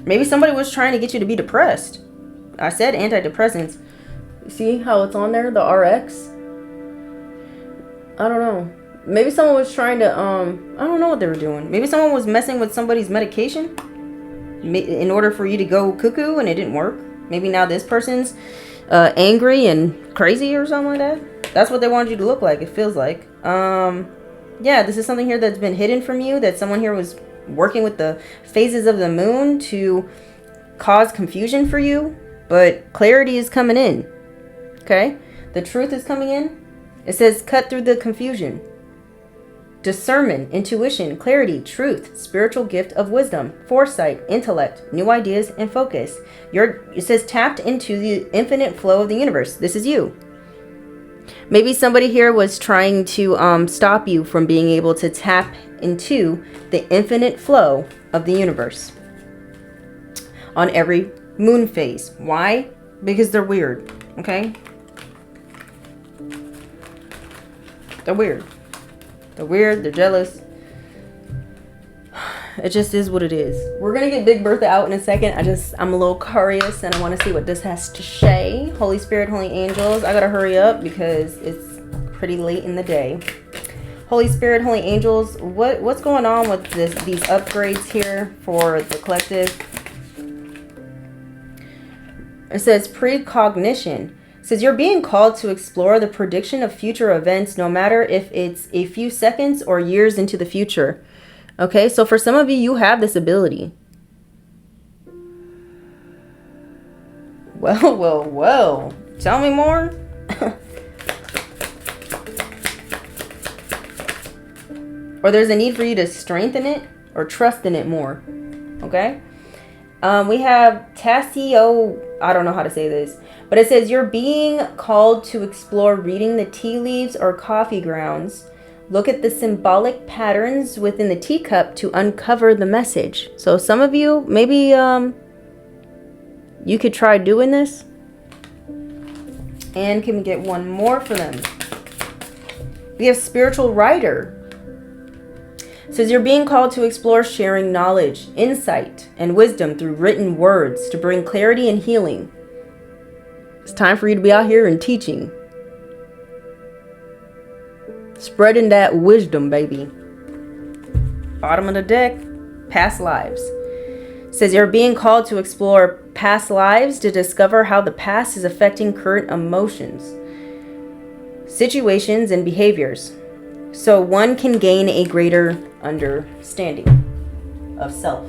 Speaker 1: Maybe somebody was trying to get you to be depressed. I said antidepressants. See how it's on there, the RX? I don't know. Maybe someone was trying to, I don't know what they were doing. Maybe someone was messing with somebody's medication in order for you to go cuckoo and it didn't work. Maybe now this person's angry and crazy or something like that. That's what they wanted you to look like, it feels like. Yeah, this is something here that's been hidden from you, that someone here was working with the phases of the moon to cause confusion for you. But clarity is coming in. Okay? The truth is coming in. It says, cut through the confusion. Discernment, intuition, clarity, truth, spiritual gift of wisdom, foresight, intellect, new ideas, and focus. It says, tapped into the infinite flow of the universe. This is you. Maybe somebody here was trying to stop you from being able to tap into the infinite flow of the universe on every moon phase. Why? Because they're weird. Okay? They're weird. They're weird. They're jealous. It just is what it is. We're going to get Big Bertha out in a second. I'm a little curious and I want to see what this has to say. Holy Spirit, Holy Angels. I got to hurry up because it's pretty late in the day. Holy Spirit, Holy Angels. What's going on with these upgrades here for the collective? It says precognition. It says you're being called to explore the prediction of future events, no matter if it's a few seconds or years into the future. Okay, so for some of you, you have this ability. Well, well, well. Tell me more. Or there's a need for you to strengthen it or trust in it more. Okay? We have Tassio. I don't know how to say this. But it says you're being called to explore reading the tea leaves or coffee grounds. Look at the symbolic patterns within the teacup to uncover the message. So some of you, maybe you could try doing this. And can we get one more for them? We have spiritual writer. It says you're being called to explore sharing knowledge, insight, and wisdom through written words to bring clarity and healing. It's time for you to be out here and teaching. Spreading that wisdom, baby. Bottom of the deck, past lives. It says you're being called to explore past lives to discover how the past is affecting current emotions, situations, and behaviors, so one can gain a greater understanding of self.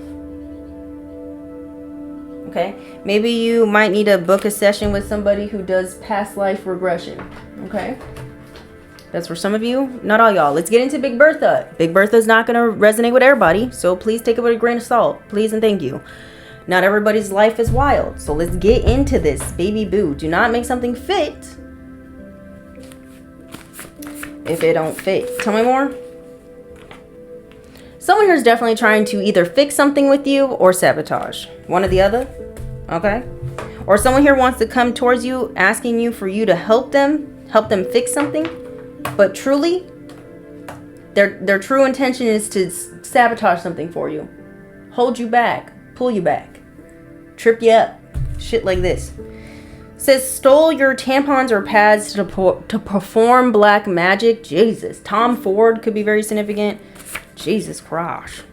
Speaker 1: Okay, maybe you might need to book a session with somebody who does past life regression. Okay, that's for some of you, not all y'all. Let's get into Big Bertha. Big Bertha's not going to resonate with everybody, so please take it with a grain of salt. Please and thank you. Not everybody's life is wild. So let's get into this, baby boo. Do not make something fit if it don't fit. Tell me more. Someone here is definitely trying to either fix something with you or sabotage. One or the other. Okay. Or someone here wants to come towards you, asking you for you to help them fix something. But truly, their true intention is to sabotage something for you. Hold you back. Pull you back. Trip you up. Shit like this. Says stole your tampons or pads to perform black magic. Jesus. Tom Ford could be very significant. Jesus Christ.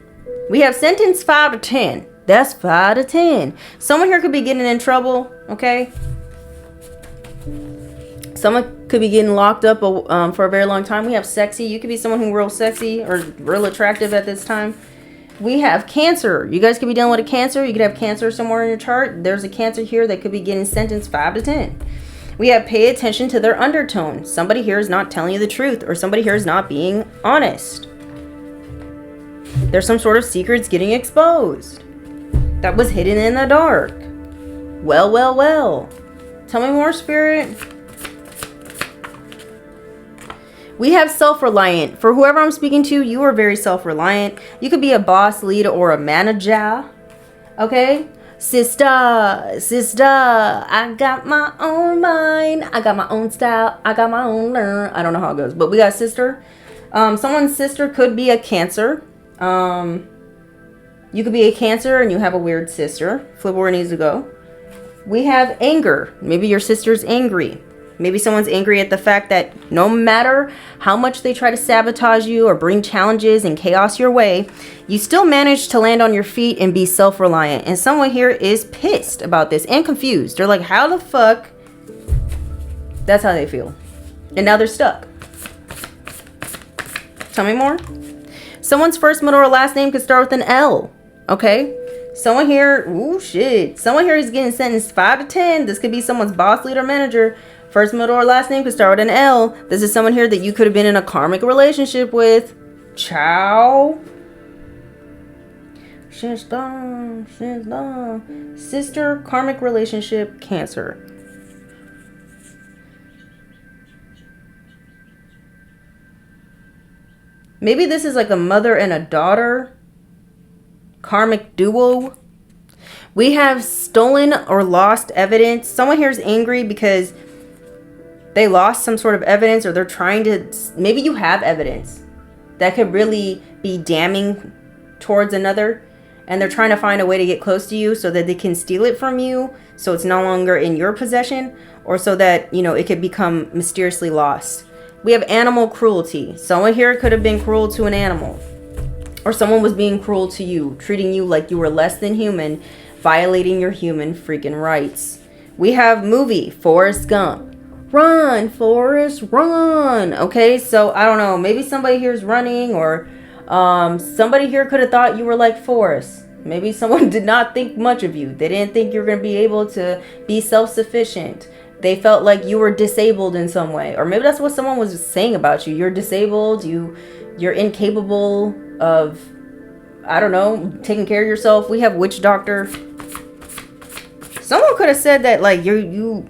Speaker 1: We have sentence 5 to 10. That's 5 to 10. Someone here could be getting in trouble. Okay. Someone could be getting locked up for a very long time. We have sexy. You could be someone who's real sexy or real attractive at this time. We have cancer. You guys could be dealing with a cancer. You could have cancer somewhere in your chart. There's a cancer here that could be getting sentenced 5 to 10. We have pay attention to their undertone. Somebody here is not telling you the truth, or somebody here is not being honest. There's some sort of secrets getting exposed that was hidden in the dark. Well, well, well. Tell me more, Spirit. We have self-reliant. For whoever I'm speaking to, you are very self-reliant. You could be a boss, leader, or a manager. Okay? Sister, I got my own mind. I got my own style. I got my own learn. I don't know how it goes, but we got sister. Someone's sister could be a Cancer. You could be a Cancer and you have a weird sister. Flip where it needs to go. We have anger. Maybe your sister's angry. Maybe someone's angry at the fact that no matter how much they try to sabotage you or bring challenges and chaos your way, you still manage to land on your feet and be self-reliant. And someone here is pissed about this and confused. They're like, how the fuck? That's how they feel. And now they're stuck. Tell me more. Someone's first, middle, or last name could start with an L. Okay? Someone here, ooh, shit. Someone here is getting sentenced 5 to 10. This could be someone's boss, leader, manager. First, middle, or last name could start with an L. This is someone here that you could have been in a karmic relationship with. Ciao. Sister, karmic relationship, Cancer. Maybe this is like a mother and a daughter karmic duo. We have stolen or lost evidence. Someone here is angry because they lost some sort of evidence, or they're trying to, maybe you have evidence that could really be damning towards another, and they're trying to find a way to get close to you so that they can steal it from you, so it's no longer in your possession, or so that, you know, it could become mysteriously lost. We have animal cruelty. Someone here could have been cruel to an animal, or someone was being cruel to you, treating you like you were less than human, violating your human freaking rights. We have movie, Forrest Gump. Run, Forrest, run. Okay, so I don't know. Maybe somebody here is running, or somebody here could have thought you were like Forrest. Maybe someone did not think much of you. They didn't think you were going to be able to be self-sufficient. They felt like you were disabled in some way. Or maybe that's what someone was saying about you. You're disabled. You're incapable of, I don't know, taking care of yourself. We have witch doctor. Someone could have said that like you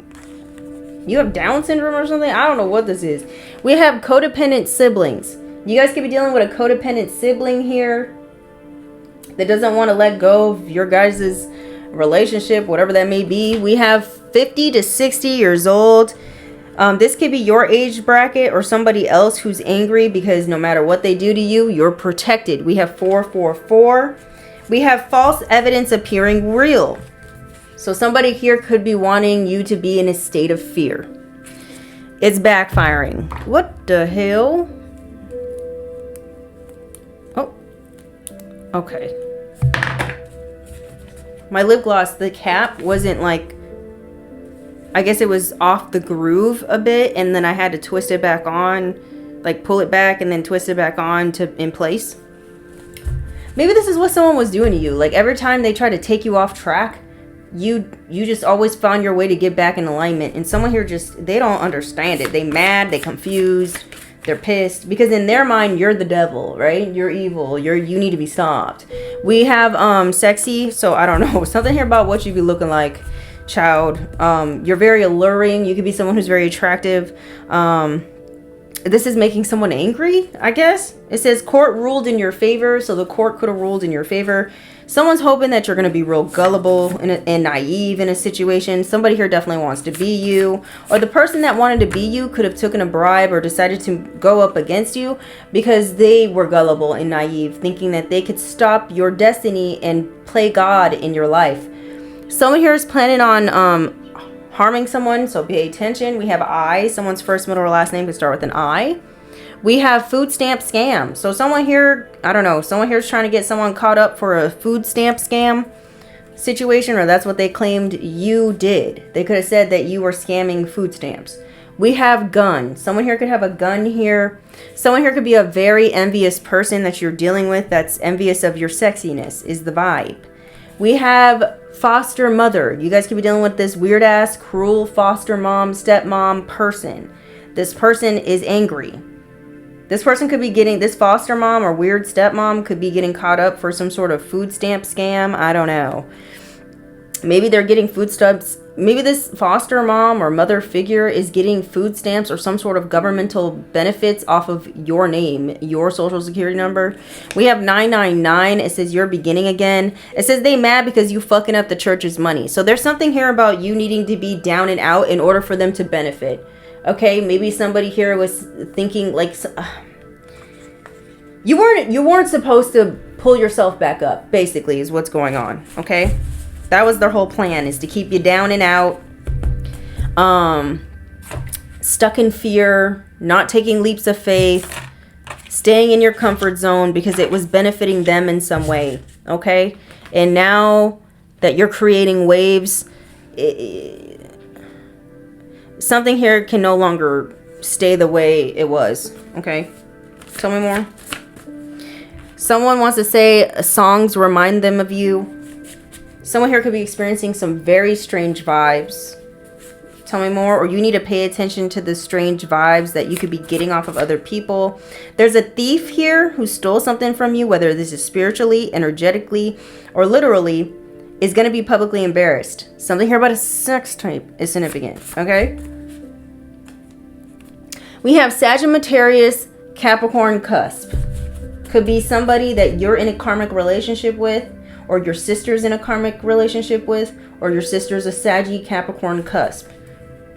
Speaker 1: have Down syndrome or something. I don't know what this is. We have codependent siblings. You guys could be dealing with a codependent sibling here that doesn't want to let go of your guys' relationship, whatever that may be. We have 50 to 60 years old. This could be your age bracket or somebody else who's angry because no matter what they do to you, you're protected. We have 444. We have false evidence appearing real. So somebody here could be wanting you to be in a state of fear. It's backfiring. What the hell? Oh. Okay. My lip gloss, the cap wasn't like, I guess it was off the groove a bit, and then I had to twist it back on, like pull it back and then twist it back on in place. Maybe this is what someone was doing to you. Like every time they try to take you off track, you just always found your way to get back in alignment. And someone here just, they don't understand it. They mad, they confused, They're pissed because in their mind, you're the devil, right? You're evil. You need to be stopped. We have sexy. So I don't know. Something here about what you be looking like, child. You're very alluring. You could be someone who's very attractive. This is making someone angry, I guess. It says court ruled in your favor. So the court could have ruled in your favor. Someone's hoping that you're going to be real gullible and naive in a situation. Somebody here definitely wants to be you. Or the person that wanted to be you could have taken a bribe or decided to go up against you because they were gullible and naive, thinking that they could stop your destiny and play God in your life. Someone here is planning on harming someone, so pay attention. We have I. Someone's first, middle, or last name could start with an I. We have food stamp scam. So someone here, I don't know, someone here is trying to get someone caught up for a food stamp scam situation, or that's what they claimed you did. They could have said that you were scamming food stamps. We have gun. Someone here could have a gun here. Someone here could be a very envious person that you're dealing with that's envious of your sexiness is the vibe. We have foster mother. You guys could be dealing with this weird ass, cruel foster mom, stepmom person. This person is angry. This person could be getting, this foster mom or weird stepmom could be getting caught up for some sort of food stamp scam. I don't know. Maybe they're getting food stamps. Maybe this foster mom or mother figure is getting food stamps or some sort of governmental benefits off of your name, your social security number. We have 999. It says you're beginning again. It says they mad because you fucking up the church's money. So there's something here about you needing to be down and out in order for them to benefit. Okay, maybe somebody here was thinking like you weren't supposed to pull yourself back up, basically, is what's going on. Okay, that was their whole plan, is to keep you down and out, stuck in fear, not taking leaps of faith, staying in your comfort zone because it was benefiting them in some way. Okay, and now that you're creating waves, something here can no longer stay the way it was. Okay, tell me more. Someone wants to say songs remind them of you. Someone here could be experiencing some very strange vibes. Tell me more. Or you need to pay attention to the strange vibes that you could be getting off of other people. There's a thief here who stole something from you, whether this is spiritually, energetically, or literally, is going to be publicly embarrassed. Something here about a sex type is significant. Okay. We have Sagittarius, Capricorn cusp. Could be somebody that you're in a karmic relationship with, or your sister's in a karmic relationship with, or your sister's a Saggy Capricorn cusp.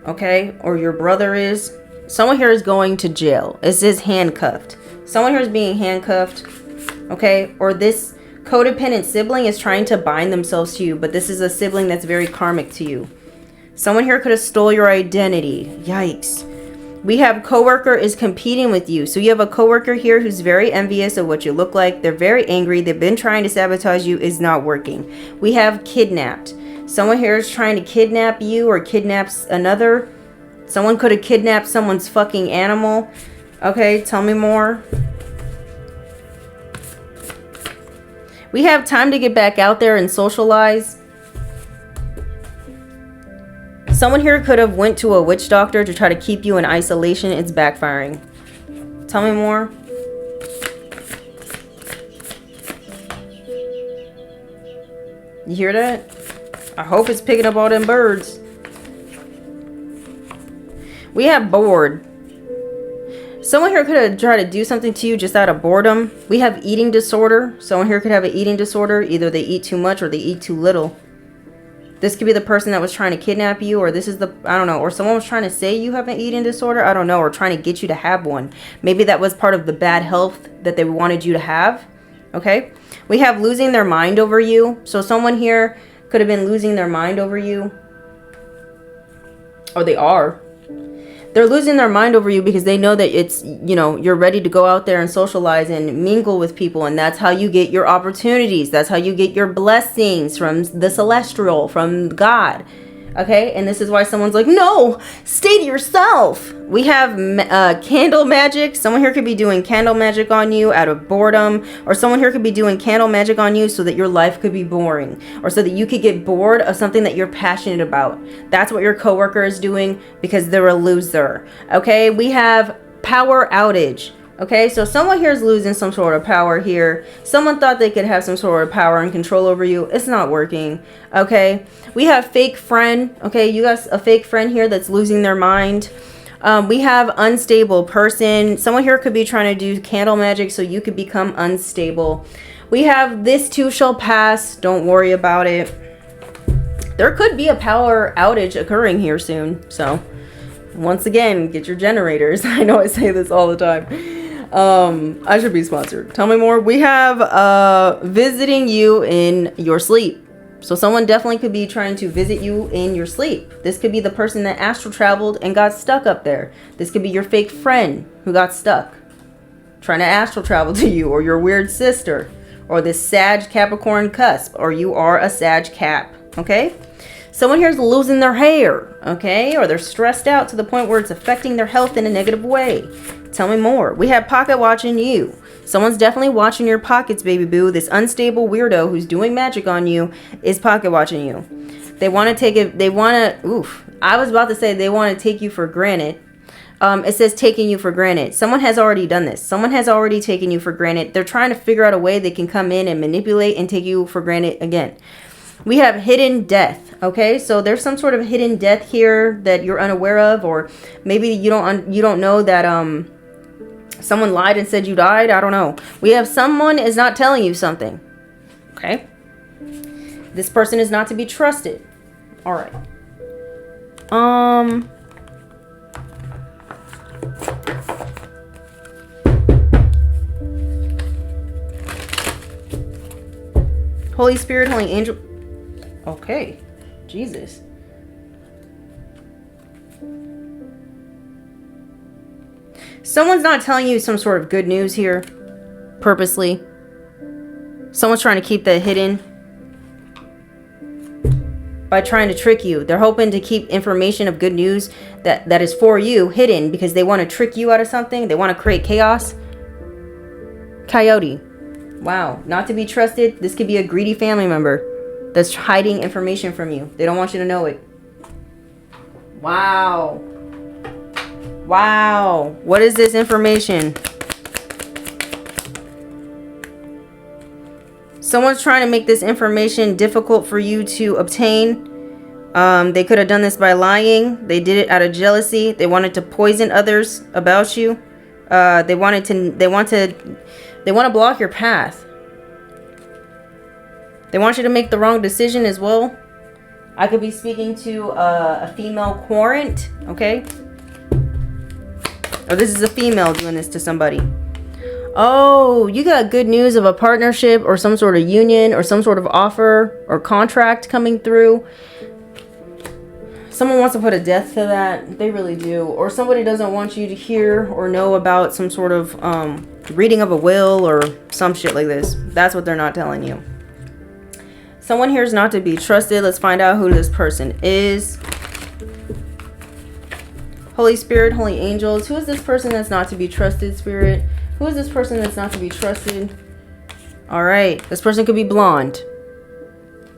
Speaker 1: Okay? Or your brother is. Someone here is going to jail. It says handcuffed. Someone here is being handcuffed. Okay? Or this codependent sibling is trying to bind themselves to you, but this is a sibling that's very karmic to you. Someone here could have stole your identity. Yikes. We have coworker is competing with you. So you have a coworker here who's very envious of what you look like. They're very angry. They've been trying to sabotage you. It's not working. We have kidnapped. Someone here is trying to kidnap you or kidnaps another. Someone could have kidnapped someone's fucking animal. Okay, tell me more. We have time to get back out there and socialize. Someone here could have went to a witch doctor to try to keep you in isolation. It's backfiring. Tell me more. You hear that? I hope it's picking up all them birds. We have bored. Someone here could have tried to do something to you just out of boredom. We have eating disorder. Someone here could have an eating disorder. Either they eat too much or they eat too little. This could be the person that was trying to kidnap you, or this is the, I don't know, or someone was trying to say you have an eating disorder, I don't know, or trying to get you to have one. Maybe that was part of the bad health that they wanted you to have. Okay? We have losing their mind over you. So someone here could have been losing their mind over you. Or they are. They're losing their mind over you because they know that it's, you know, you're ready to go out there and socialize and mingle with people. And that's how you get your opportunities. That's how you get your blessings from the celestial, from God. Okay, and this is why someone's like, no, stay to yourself. We have candle magic. Someone here could be doing candle magic on you out of boredom, or someone here could be doing candle magic on you so that your life could be boring, or so that you could get bored of something that you're passionate about. That's what your coworker is doing because they're a loser. Okay, we have power outage. Okay, so someone here is losing some sort of power here. Someone thought they could have some sort of power and control over you. It's not working. Okay, we have fake friend. Okay, you got a fake friend here that's losing their mind. We have unstable person. Someone here could be trying to do candle magic so you could become unstable. We have this too shall pass. Don't worry about it. There could be a power outage occurring here soon. So once again, get your generators. I know I say this all the time. I should be sponsored. Tell me more. We have visiting you in your sleep. So someone definitely could be trying to visit you in your sleep. This could be the person that astral traveled and got stuck up there. This could be your fake friend who got stuck trying to astral travel to you, or your weird sister, or this Sag Capricorn cusp, or you are a Sag Cap. Okay, someone here is losing their hair. Okay, or they're stressed out to the point where it's affecting their health in a negative way. Tell me more. We have pocket watching you. Someone's definitely watching your pockets, baby boo. This unstable weirdo who's doing magic on you is pocket watching you. They want to take it. They want to. I was about to say they want to take you for granted. It says taking you for granted. Someone has already done this. Someone has already taken you for granted. They're trying to figure out a way they can come in and manipulate and take you for granted again. We have hidden death. Okay, so there's some sort of hidden death here that you're unaware of, or maybe you don't know that someone lied and said you died. I don't know. We have someone is not telling you something. Okay, this person is not to be trusted. All right. Holy Spirit, Holy Angel. Okay, Jesus. Someone's not telling you some sort of good news here, purposely. Someone's trying to keep that hidden by trying to trick you. They're hoping to keep information of good news that is for you hidden because they want to trick you out of something. They want to create chaos. Coyote. Wow, not to be trusted. This could be a greedy family member that's hiding information from you. They don't want you to know it. Wow. Wow. What is this information? Someone's trying to make this information difficult for you to obtain. They could have done this by lying. They did it out of jealousy. They wanted to poison others about you. They want to block your path. They want you to make the wrong decision as well. I could be speaking to a female querent, okay? Or this is a female doing this to somebody. Oh, you got good news of a partnership or some sort of union or some sort of offer or contract coming through. Someone wants to put a death to that. They really do. Or somebody doesn't want you to hear or know about some sort of reading of a will or some shit like this. That's what they're not telling you. Someone here is not to be trusted. Let's find out who this person is. Holy Spirit, Holy Angels. Who is this person that's not to be trusted, Spirit? Who is this person that's not to be trusted? All right. This person could be blonde.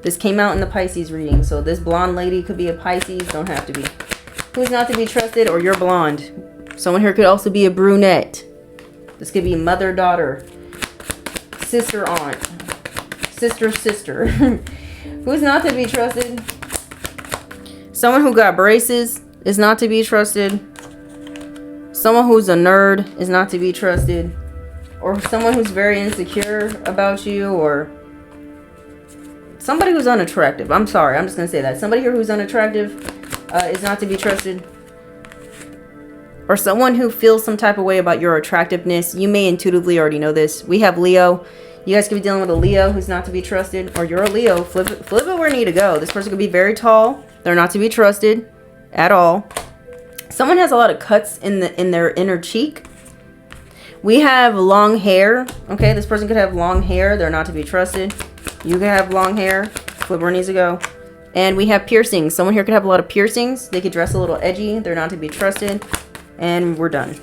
Speaker 1: This came out in the Pisces reading. So this blonde lady could be a Pisces. Don't have to be. Who's not to be trusted, or you're blonde. Someone here could also be a brunette. This could be mother, daughter, sister, aunt, sister, sister. Who's not to be trusted? Someone who got braces is not to be trusted. Someone who's a nerd is not to be trusted. Or someone who's very insecure about you, or somebody who's unattractive. I'm sorry, I'm just going to say that. Somebody here who's unattractive is not to be trusted. Or someone who feels some type of way about your attractiveness. You may intuitively already know this. We have Leo. You guys could be dealing with a Leo who's not to be trusted. Or you're a Leo. Flip it where you need to go. This person could be very tall. They're not to be trusted at all. Someone has a lot of cuts in their inner cheek. We have long hair. Okay, this person could have long hair. They're not to be trusted. You could have long hair. Flip where it needs to go. And we have piercings. Someone here could have a lot of piercings. They could dress a little edgy. They're not to be trusted. And we're done.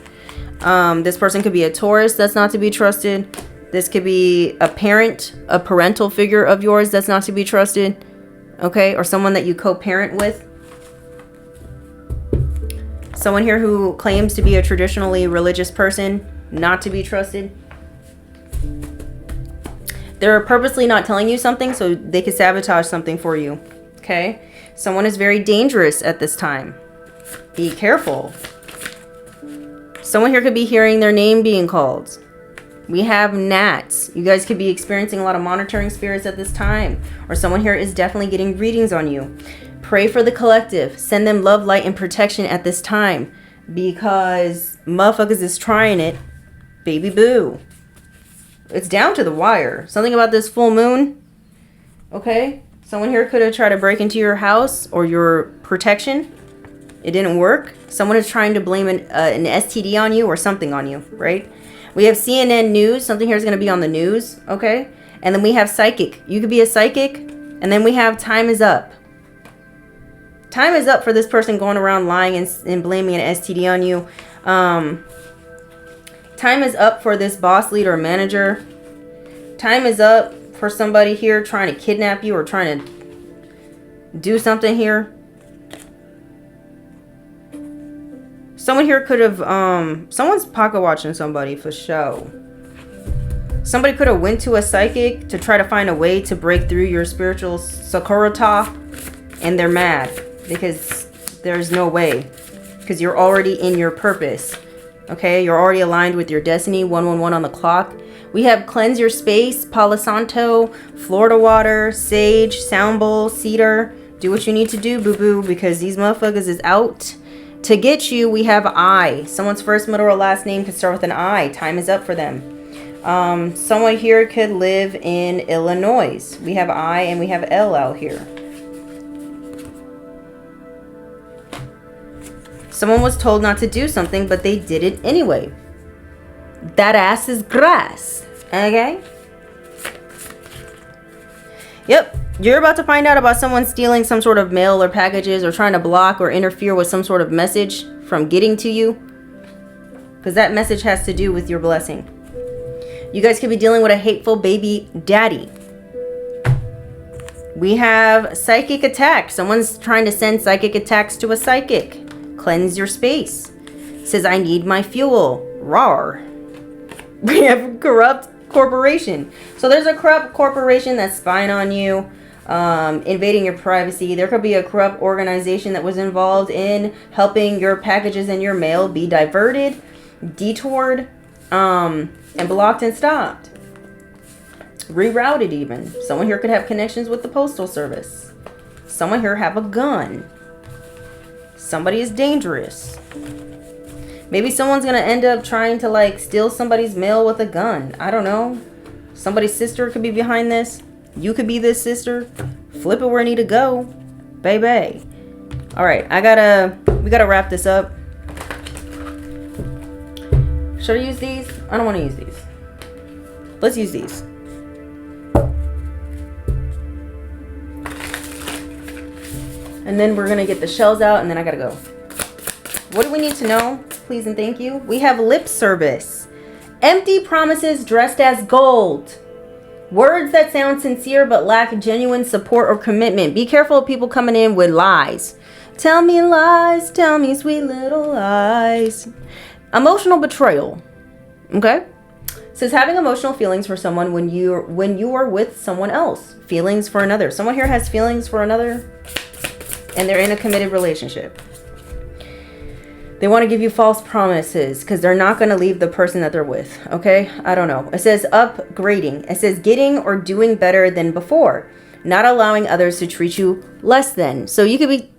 Speaker 1: This person could be a Taurus. That's not to be trusted. This could be a parent, a parental figure of yours that's not to be trusted. Okay, or someone that you co-parent with. Someone here who claims to be a traditionally religious person, not to be trusted. They're purposely not telling you something so they can sabotage something for you. Okay? Someone is very dangerous at this time. Be careful. Someone here could be hearing their name being called. We have gnats. You guys could be experiencing a lot of monitoring spirits at this time. Or someone here is definitely getting readings on you. Pray for the collective. Send them love, light, and protection at this time. Because motherfuckers is trying it. Baby boo. It's down to the wire. Something about this full moon. Okay? Someone here could have tried to break into your house or your protection. It didn't work. Someone is trying to blame an STD on you or something on you, right? We have CNN News. Something here is going to be on the news, okay? And then we have psychic. You could be a psychic. And then we have time is up. Time is up for this person going around lying and blaming an STD on you. Time is up for this boss, leader, or manager. Time is up for somebody here trying to kidnap you or trying to do something here. Someone here could have, someone's pocket watching somebody for show. Somebody could have went to a psychic to try to find a way to break through your spiritual Sakurata, and they're mad because there's no way, because you're already in your purpose. Okay, you're already aligned with your destiny. 111 on the clock. We have cleanse your space, Palo Santo, Florida water, sage, sound bowl, cedar. Do what you need to do, boo-boo, because these motherfuckers is out to get you. We have I. Someone's first, middle, or last name could start with an I. Time is up for them. Someone here could live in Illinois. We have I and we have L out here. Someone was told not to do something, but they did it anyway. That ass is grass. Okay? Yep. You're about to find out about someone stealing some sort of mail or packages or trying to block or interfere with some sort of message from getting to you. Because that message has to do with your blessing. You guys could be dealing with a hateful baby daddy. We have psychic attack. Someone's trying to send psychic attacks to a psychic. Cleanse your space. Says, I need my fuel. Rawr. We have corrupt corporation. So there's a corrupt corporation that's spying on you, invading your privacy. There could be a corrupt organization that was involved in helping your packages and your mail be diverted, detoured, and blocked and stopped. Rerouted even. Someone here could have connections with the postal service. Someone here have a gun. Somebody is dangerous. Maybe someone's going to end up trying to like steal somebody's mail with a gun. I don't know. Somebody's sister could be behind this. You could be this sister. Flip it where I need to go. Baby. All right. We got to wrap this up. Should I use these? I don't want to use these. Let's use these. And then we're going to get the shells out and then I got to go. What do we need to know? Please and thank you. We have lip service. Empty promises dressed as gold. Words that sound sincere but lack genuine support or commitment. Be careful of people coming in with lies. Tell me lies. Tell me sweet little lies. Emotional betrayal. Okay? Says having emotional feelings for someone when you are with someone else. Feelings for another. Someone here has feelings for another. And they're in a committed relationship. They want to give you false promises because they're not going to leave the person that they're with. Okay? I don't know. It says upgrading. It says getting or doing better than before. Not allowing others to treat you less than. So you could be...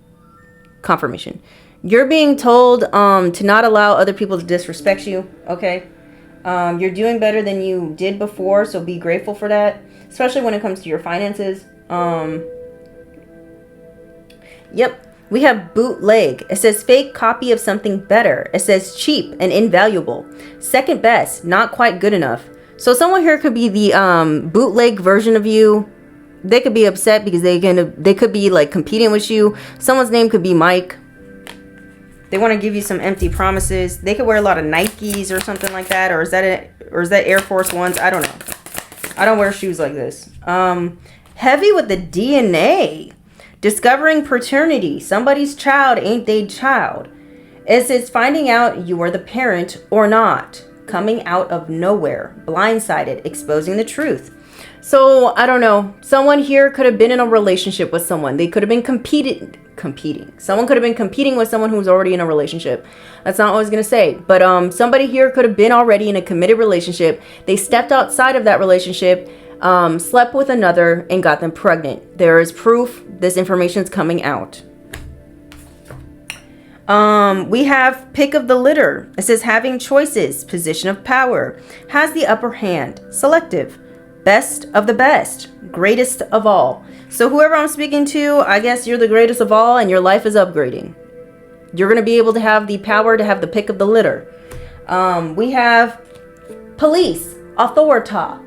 Speaker 1: Confirmation. You're being told to not allow other people to disrespect you. Okay? You're doing better than you did before. So be grateful for that. Especially when it comes to your finances. Yep. We have bootleg. It says fake copy of something better. It says cheap and invaluable. Second best, not quite good enough. So someone here could be the bootleg version of you. They could be upset because they could be like competing with you. Someone's name could be Mike. They want to give you some empty promises. They could wear a lot of Nikes or something like that. Or is that Air Force Ones? I don't know. I don't wear shoes like this. Heavy with the DNA. Discovering paternity. Somebody's child ain't they child. It says finding out you are the parent or not. Coming out of nowhere. Blindsided. Exposing the truth. So, I don't know. Someone here could have been in a relationship with someone. They could have been competing. Someone could have been competing with someone who's already in a relationship. That's not what I was going to say. But somebody here could have been already in a committed relationship. They stepped outside of that relationship, slept with another, and got them pregnant. There is proof. This information is coming out. We have pick of the litter. It says having choices, position of power, has the upper hand, selective, best of the best, greatest of all. So whoever I'm speaking to, I guess you're the greatest of all and your life is upgrading. You're going to be able to have the power to have the pick of the litter. We have police, authorita,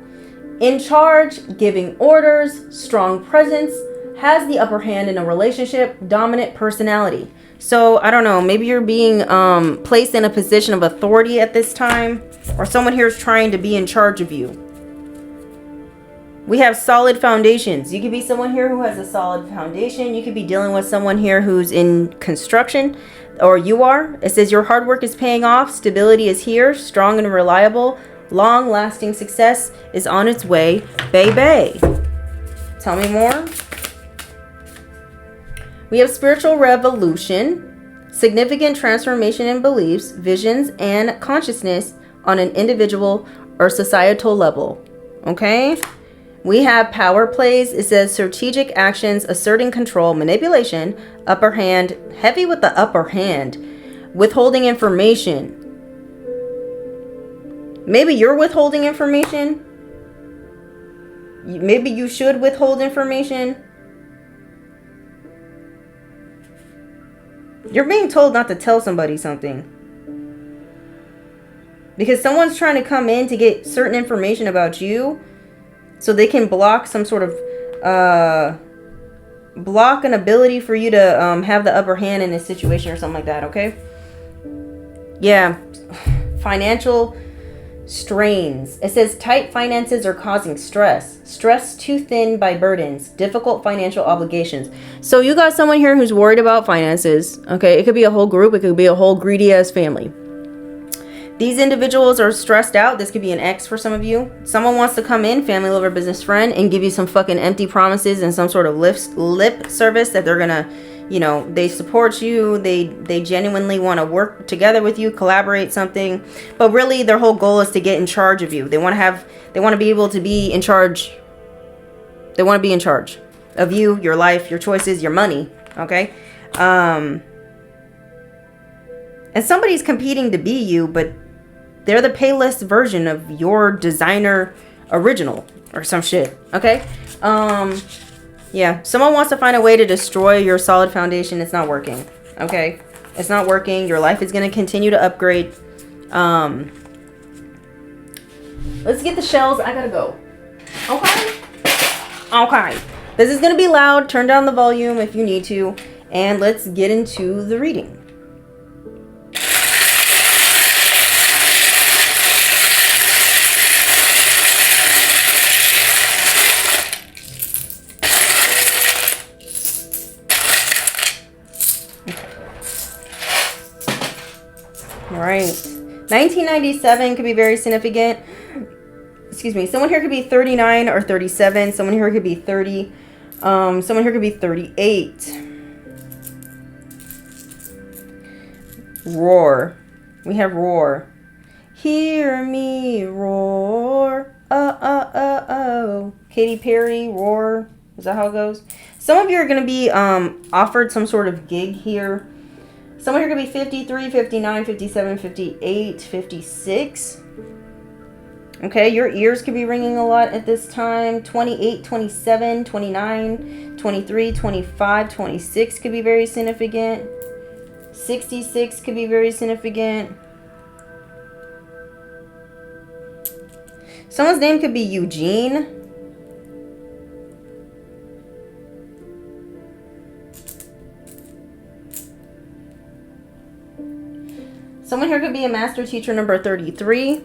Speaker 1: in charge, giving orders, strong presence, has the upper hand in a relationship, dominant personality. So, I don't know, maybe you're being placed in a position of authority at this time, or someone here is trying to be in charge of you. We have solid foundations. You could be someone here who has a solid foundation. You could be dealing with someone here who's in construction, or you are. It says your hard work is paying off. Stability is here, strong and reliable. Long-lasting success is on its way. Baby. Tell me more. We have spiritual revolution, significant transformation in beliefs, visions, and consciousness on an individual or societal level. Okay? We have power plays. It says strategic actions, asserting control, manipulation, upper hand, heavy with the upper hand, withholding information. Maybe you're withholding information. Maybe you should withhold information. You're being told not to tell somebody something. Because someone's trying to come in to get certain information about you so they can block some sort of, block an ability for you to have the upper hand in a situation or something like that, okay? Yeah. Financial strains. It says tight finances are causing stress. Stress too thin by burdens. Difficult financial obligations. So you got someone here who's worried about finances. Okay, it could be a whole group. It could be a whole greedy ass family. These individuals are stressed out. This could be an ex for some of you. Someone wants to come in, family, lover, business, friend, and give you some fucking empty promises and some sort of lip service that they're gonna, you know, they support you. They genuinely want to work together with you, collaborate something. But really their whole goal is to get in charge of you. They want to be able to be in charge. They want to be in charge of you, your life, your choices, your money. Okay. And somebody's competing to be you, but they're the payless version of your designer original or some shit. Okay. Yeah, someone wants to find a way to destroy your solid foundation. It's not working. Okay? It's not working. Your life is going to continue to upgrade. Let's get the shells. I gotta go. Okay? Okay. This is going to be loud. Turn down the volume if you need to. And let's get into the reading. Right. 1997 could be very significant. Excuse me. Someone here could be 39 or 37. Someone here could be 30. Someone here could be 38. Roar. We have roar. Hear me roar. Oh. Katy Perry, roar. Is that how it goes? Some of you are going to be offered some sort of gig here. Someone here could be 53, 59, 57, 58, 56. Okay, your ears could be ringing a lot at this time. 28, 27, 29, 23, 25, 26 could be very significant. 66 could be very significant. Someone's name could be Eugene. Someone here could be a master teacher number 33.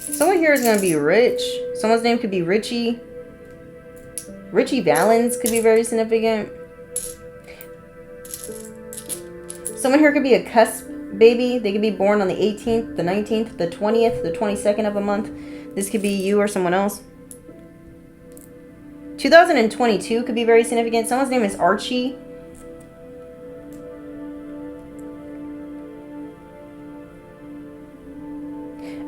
Speaker 1: Someone here is going to be rich. Someone's name could be Richie. Richie Valens could be very significant. Someone here could be a cusp baby. They could be born on the 18th, the 19th, the 20th, the 22nd of a month. This could be you or someone else. 2022 could be very significant. Someone's name is Archie.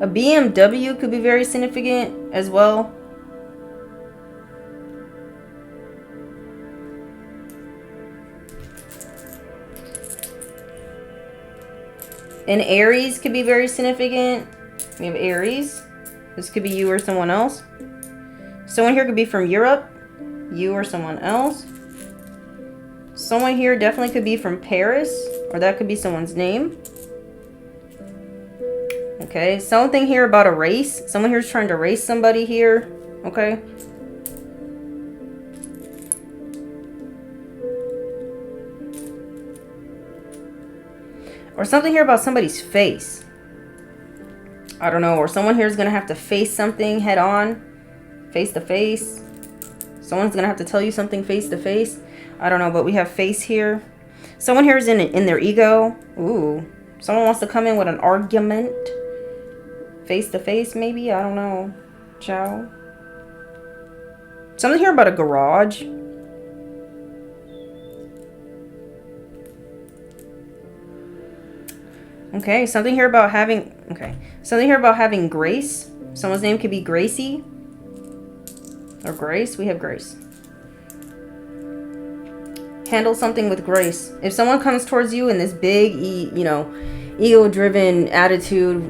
Speaker 1: A BMW could be very significant as well. An Aries could be very significant. We have Aries. This could be you or someone else. Someone here could be from Europe. You or someone else. Someone here definitely could be from Paris, or that could be someone's name. Okay, something here about a race. Someone here is trying to race somebody here. Okay. Or something here about somebody's face. I don't know. Or someone here is going to have to face something head on. Face to face. Someone's going to have to tell you something face to face. I don't know, but we have face here. Someone here is in their ego. Ooh. Someone wants to come in with an argument. Face to face, maybe? I don't know. Ciao. Something here about a garage. Okay, something here about having... Okay. Something here about having grace. Someone's name could be Gracie. Or Grace. We have Grace. Handle something with grace. If someone comes towards you in this big, ego-driven attitude,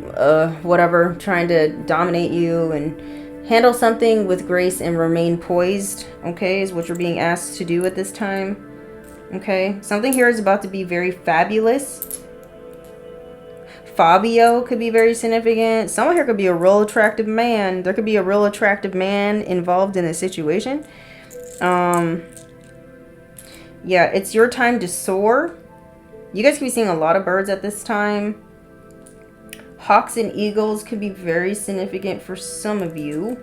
Speaker 1: whatever, trying to dominate you, and handle something with grace and remain poised, okay, is what you're being asked to do at this time. Okay, something here is about to be very fabulous. Fabio could be very significant. Someone here could be a real attractive man. There could be a real attractive man involved in a situation. Yeah, it's your time to soar. You guys could be seeing a lot of birds at this time. Hawks and eagles could be very significant for some of you.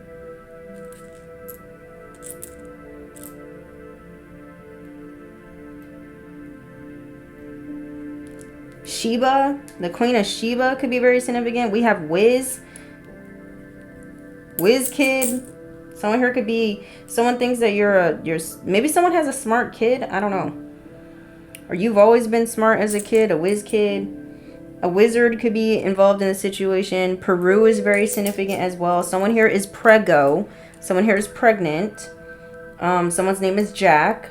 Speaker 1: Sheba, the Queen of Sheba could be very significant. We have Wiz Kid. Someone here could be, someone thinks that you're maybe someone has a smart kid. I don't know. Or you've always been smart as a kid, a whiz kid. A wizard could be involved in the situation. Peru is very significant as well. Someone here is preggo. Someone here is pregnant. Someone's name is Jack.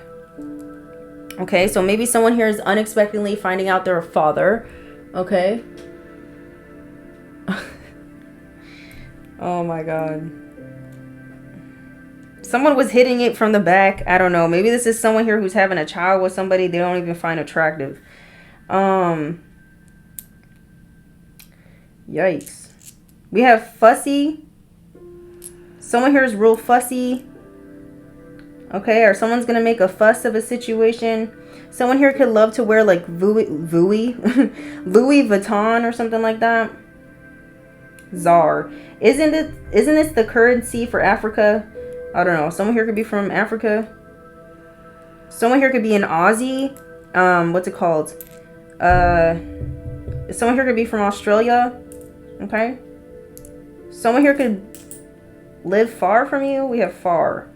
Speaker 1: Okay, so maybe someone here is unexpectedly finding out they're a father. Okay. Oh my god. Someone was hitting it from the back. I don't know. Maybe this is someone here who's having a child with somebody they don't even find attractive. Yikes. We have fussy. Someone here is real fussy. Okay, or someone's going to make a fuss of a situation. Someone here could love to wear like Louis Vuitton or something like that. Czar. Isn't this the currency for Africa? I don't know. Someone here could be from Africa. Someone here could be an Aussie. What's it called? Someone here could be from Australia. Okay. Someone here could live far from you. We have far.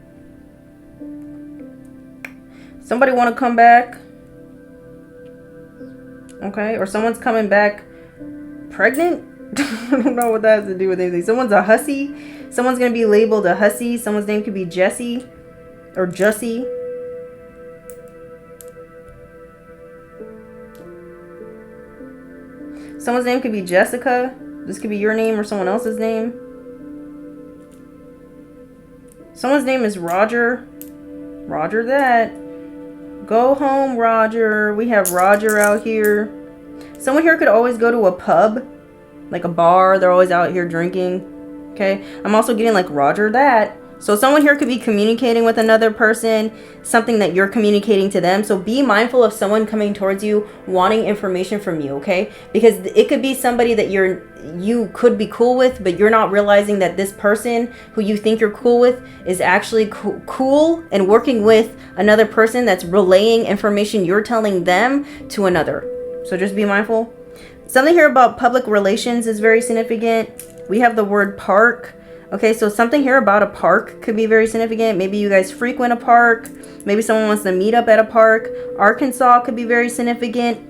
Speaker 1: Somebody want to come back. Okay. Or someone's coming back pregnant. I don't know what that has to do with anything. Someone's a hussy. Someone's going to be labeled a hussy. Someone's name could be Jessie or Jussie. Someone's name could be Jessica. This could be your name or someone else's name. Someone's name is Roger. Roger that. Go home, Roger. We have Roger out here. Someone here could always go to a pub, like a bar. They're always out here drinking. Okay. I'm also getting like Roger that. So someone here could be communicating with another person, something that you're communicating to them. So be mindful of someone coming towards you wanting information from you, okay? Because it could be somebody that you could be cool with, but you're not realizing that this person who you think you're cool with is actually cool and working with another person that's relaying information you're telling them to another. So just be mindful. Something here about public relations is very significant. We have the word park. Okay, so something here about a park could be very significant. Maybe you guys frequent a park. Maybe someone wants to meet up at a park. Arkansas could be very significant.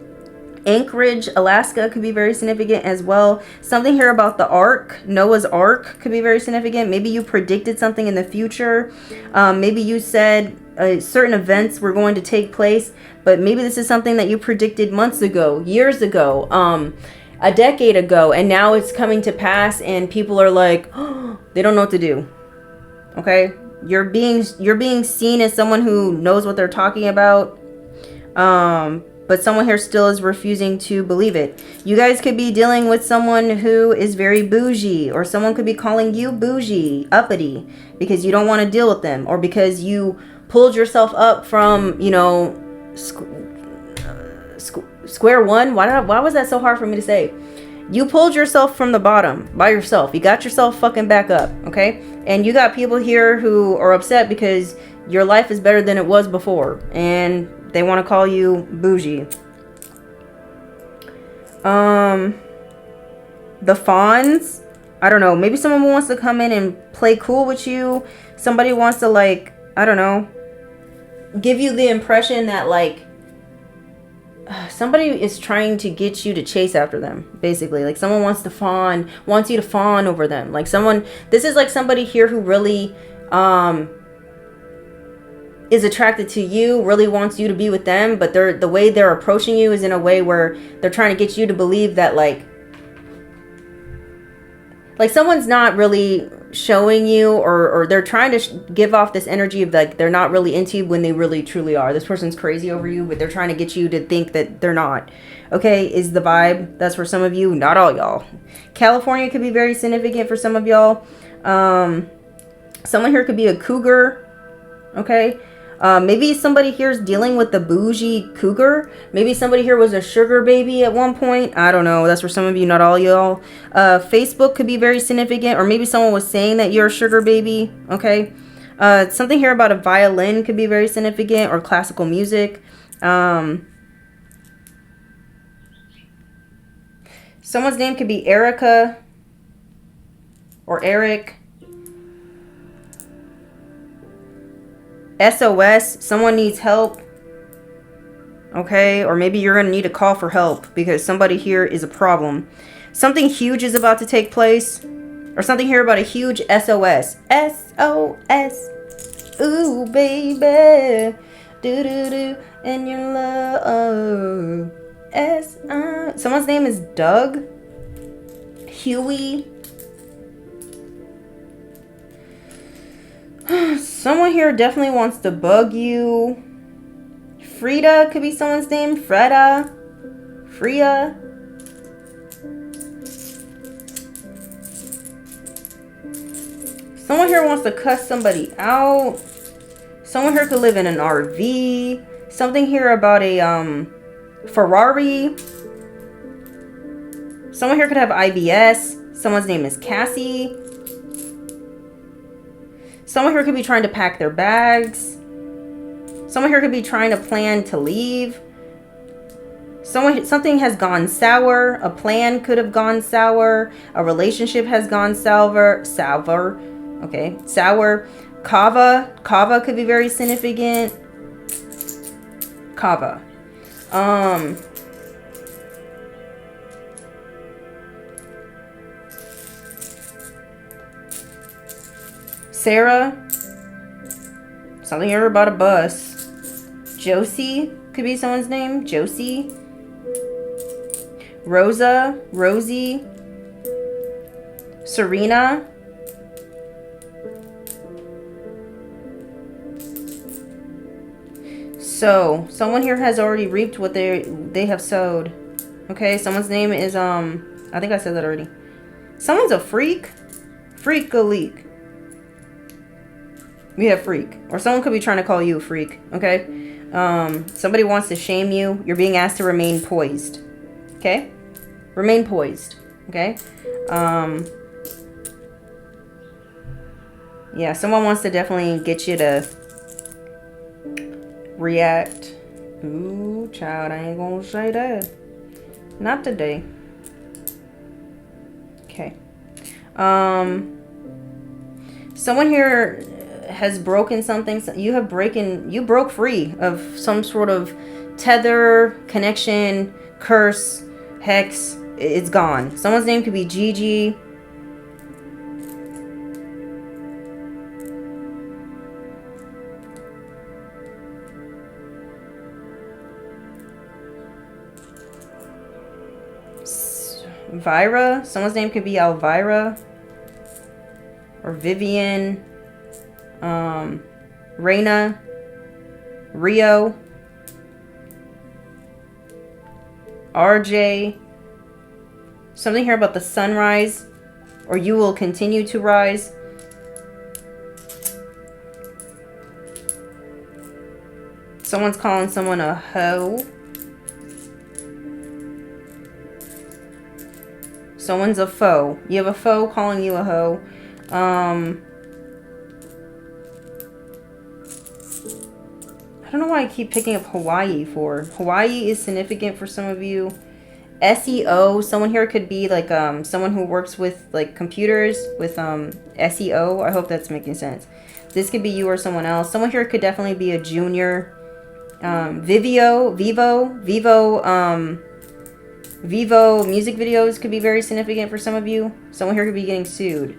Speaker 1: Anchorage, Alaska could be very significant as well. Something here about the ark, Noah's Ark, could be very significant. Maybe you predicted something in the future. Maybe you said certain events were going to take place, but maybe this is something that you predicted months ago, years ago, a decade ago, and now it's coming to pass, and people are like, oh, they don't know what to do. Okay, you're being seen as someone who knows what they're talking about, but someone here still is refusing to believe it. You guys could be dealing with someone who is very bougie, or someone could be calling you bougie, uppity, because you don't want to deal with them, or because you pulled yourself up from, you know, square one. Why was that so hard for me to say? You pulled yourself from the bottom by yourself. You got yourself fucking back up, okay? And you got people here who are upset because your life is better than it was before, and they want to call you bougie. The fawns, I don't know, maybe someone wants to come in and play cool with you. Somebody wants to, like, I don't know, give you the impression that, like, somebody is trying to get you to chase after them, basically. Like, someone wants you to fawn over them. Like, this is like somebody here who really is attracted to you, really wants you to be with them, but the way they're approaching you is in a way where they're trying to get you to believe that, like someone's not really showing you, or they're trying to give off this energy of, like, they're not really into you when they really truly are. This person's crazy over you, but they're trying to get you to think that they're not. Okay, is the vibe. That's for some of you, not all y'all. California could be very significant for some of y'all. Someone here could be a cougar. Okay, maybe somebody here is dealing with the bougie cougar. Maybe somebody here was a sugar baby at one point. I don't know. That's for some of you, not all y'all. Facebook could be very significant, or maybe someone was saying that you're a sugar baby. Okay, something here about a violin could be very significant, or classical music. Someone's name could be Erica or Eric. SOS, someone needs help. Okay, or maybe you're going to need to call for help because somebody here is a problem. Something huge is about to take place, or something here about a huge SOS. SOS. Ooh, baby. Do-do-do. And your love. Someone's name is Doug. Huey. Someone here definitely wants to bug you. Frida could be someone's name. Freda. Freya. Someone here wants to cuss somebody out. Someone here could live in an RV. Something here about a Ferrari. Someone here could have IBS. Someone's name is Cassie. Someone here could be trying to pack their bags. Someone here could be trying to plan to leave. Something has gone sour. A plan could have gone sour. A relationship has gone sour. Okay, sour. Kava could be very significant. Kava. Sarah. Something here about a bus. Josie could be someone's name. Josie. Rosa. Rosie. Serena. So, someone here has already reaped what they have sowed. Okay, someone's name is, I think I said that already. Someone's a freak. Freak-a-leak. We have freak. Or someone could be trying to call you a freak, okay? Somebody wants to shame you. You're being asked to remain poised, okay? Remain poised, okay? Yeah, someone wants to definitely get you to react. Ooh, child, I ain't gonna say that. Not today. Okay. Someone here has broken something. You broke free of some sort of tether, connection, curse, hex. It's gone. Someone's name could be Gigi. Vira. Someone's name could be Elvira. Or Vivian. Reina. Rio. RJ. Something here about the sunrise. Or you will continue to rise. Someone's calling someone a hoe. Someone's a foe. You have a foe calling you a hoe. I don't know why I keep picking up Hawaii for. Hawaii is significant for some of you. SEO. Someone here could be like someone who works with like computers with SEO. I hope that's making sense. This could be you or someone else. Someone here could definitely be a junior. Vivo music videos could be very significant for some of you. Someone here could be getting sued.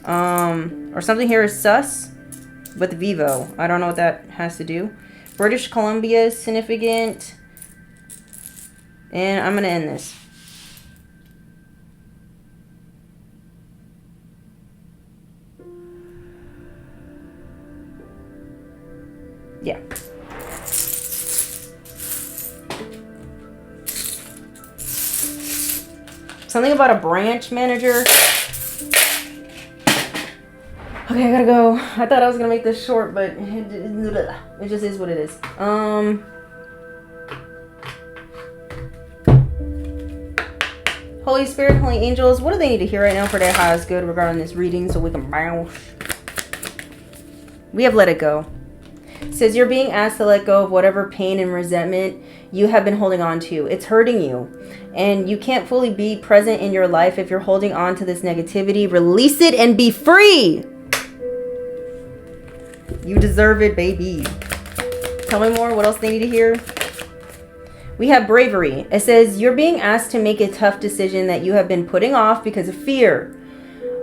Speaker 1: Or something here is sus with Vivo. I don't know what that has to do. British Columbia is significant. And I'm going to end this. Yeah. Something about a branch manager. Okay, I gotta go. I thought I was gonna make this short, but it just is what it is. Holy Spirit, Holy Angels, what do they need to hear right now for their highest good regarding this reading so we can bounce? We have let it go. It says you're being asked to let go of whatever pain and resentment you have been holding on to. It's hurting you. And you can't fully be present in your life if you're holding on to this negativity. Release it and be free. You deserve it, baby. Tell me more. What else they need to hear? We have bravery. It says you're being asked to make a tough decision that you have been putting off because of fear.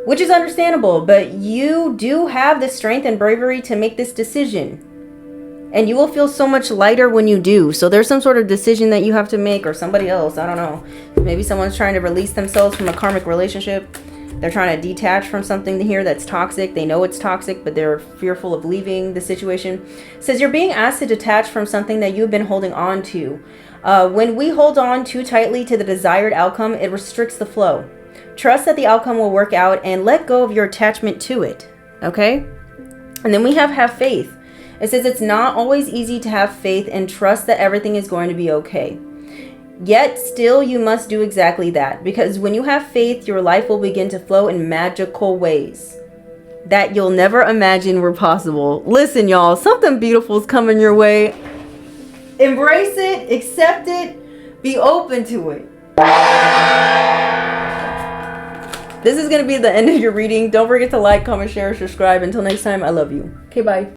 Speaker 1: Which is understandable, but you do have the strength and bravery to make this decision. And you will feel so much lighter when you do. So there's some sort of decision that you have to make, or somebody else, I don't know. Maybe someone's trying to release themselves from a karmic relationship. They're trying to detach from something here that's toxic. They know it's toxic, but they're fearful of leaving the situation. It says you're being asked to detach from something that you've been holding on to. When we hold on too tightly to the desired outcome, it restricts the flow. Trust that the outcome will work out and let go of your attachment to it. Okay? And then we have faith. It says it's not always easy to have faith and trust that everything is going to be okay. Yet still you must do exactly that, because when you have faith, your life will begin to flow in magical ways that you'll never imagine were possible. Listen, y'all, something beautiful is coming your way. Embrace it, accept it, be open to it. This is going to be the end of your reading. Don't forget to like, comment, share, subscribe. Until next time, I love you. Okay, bye.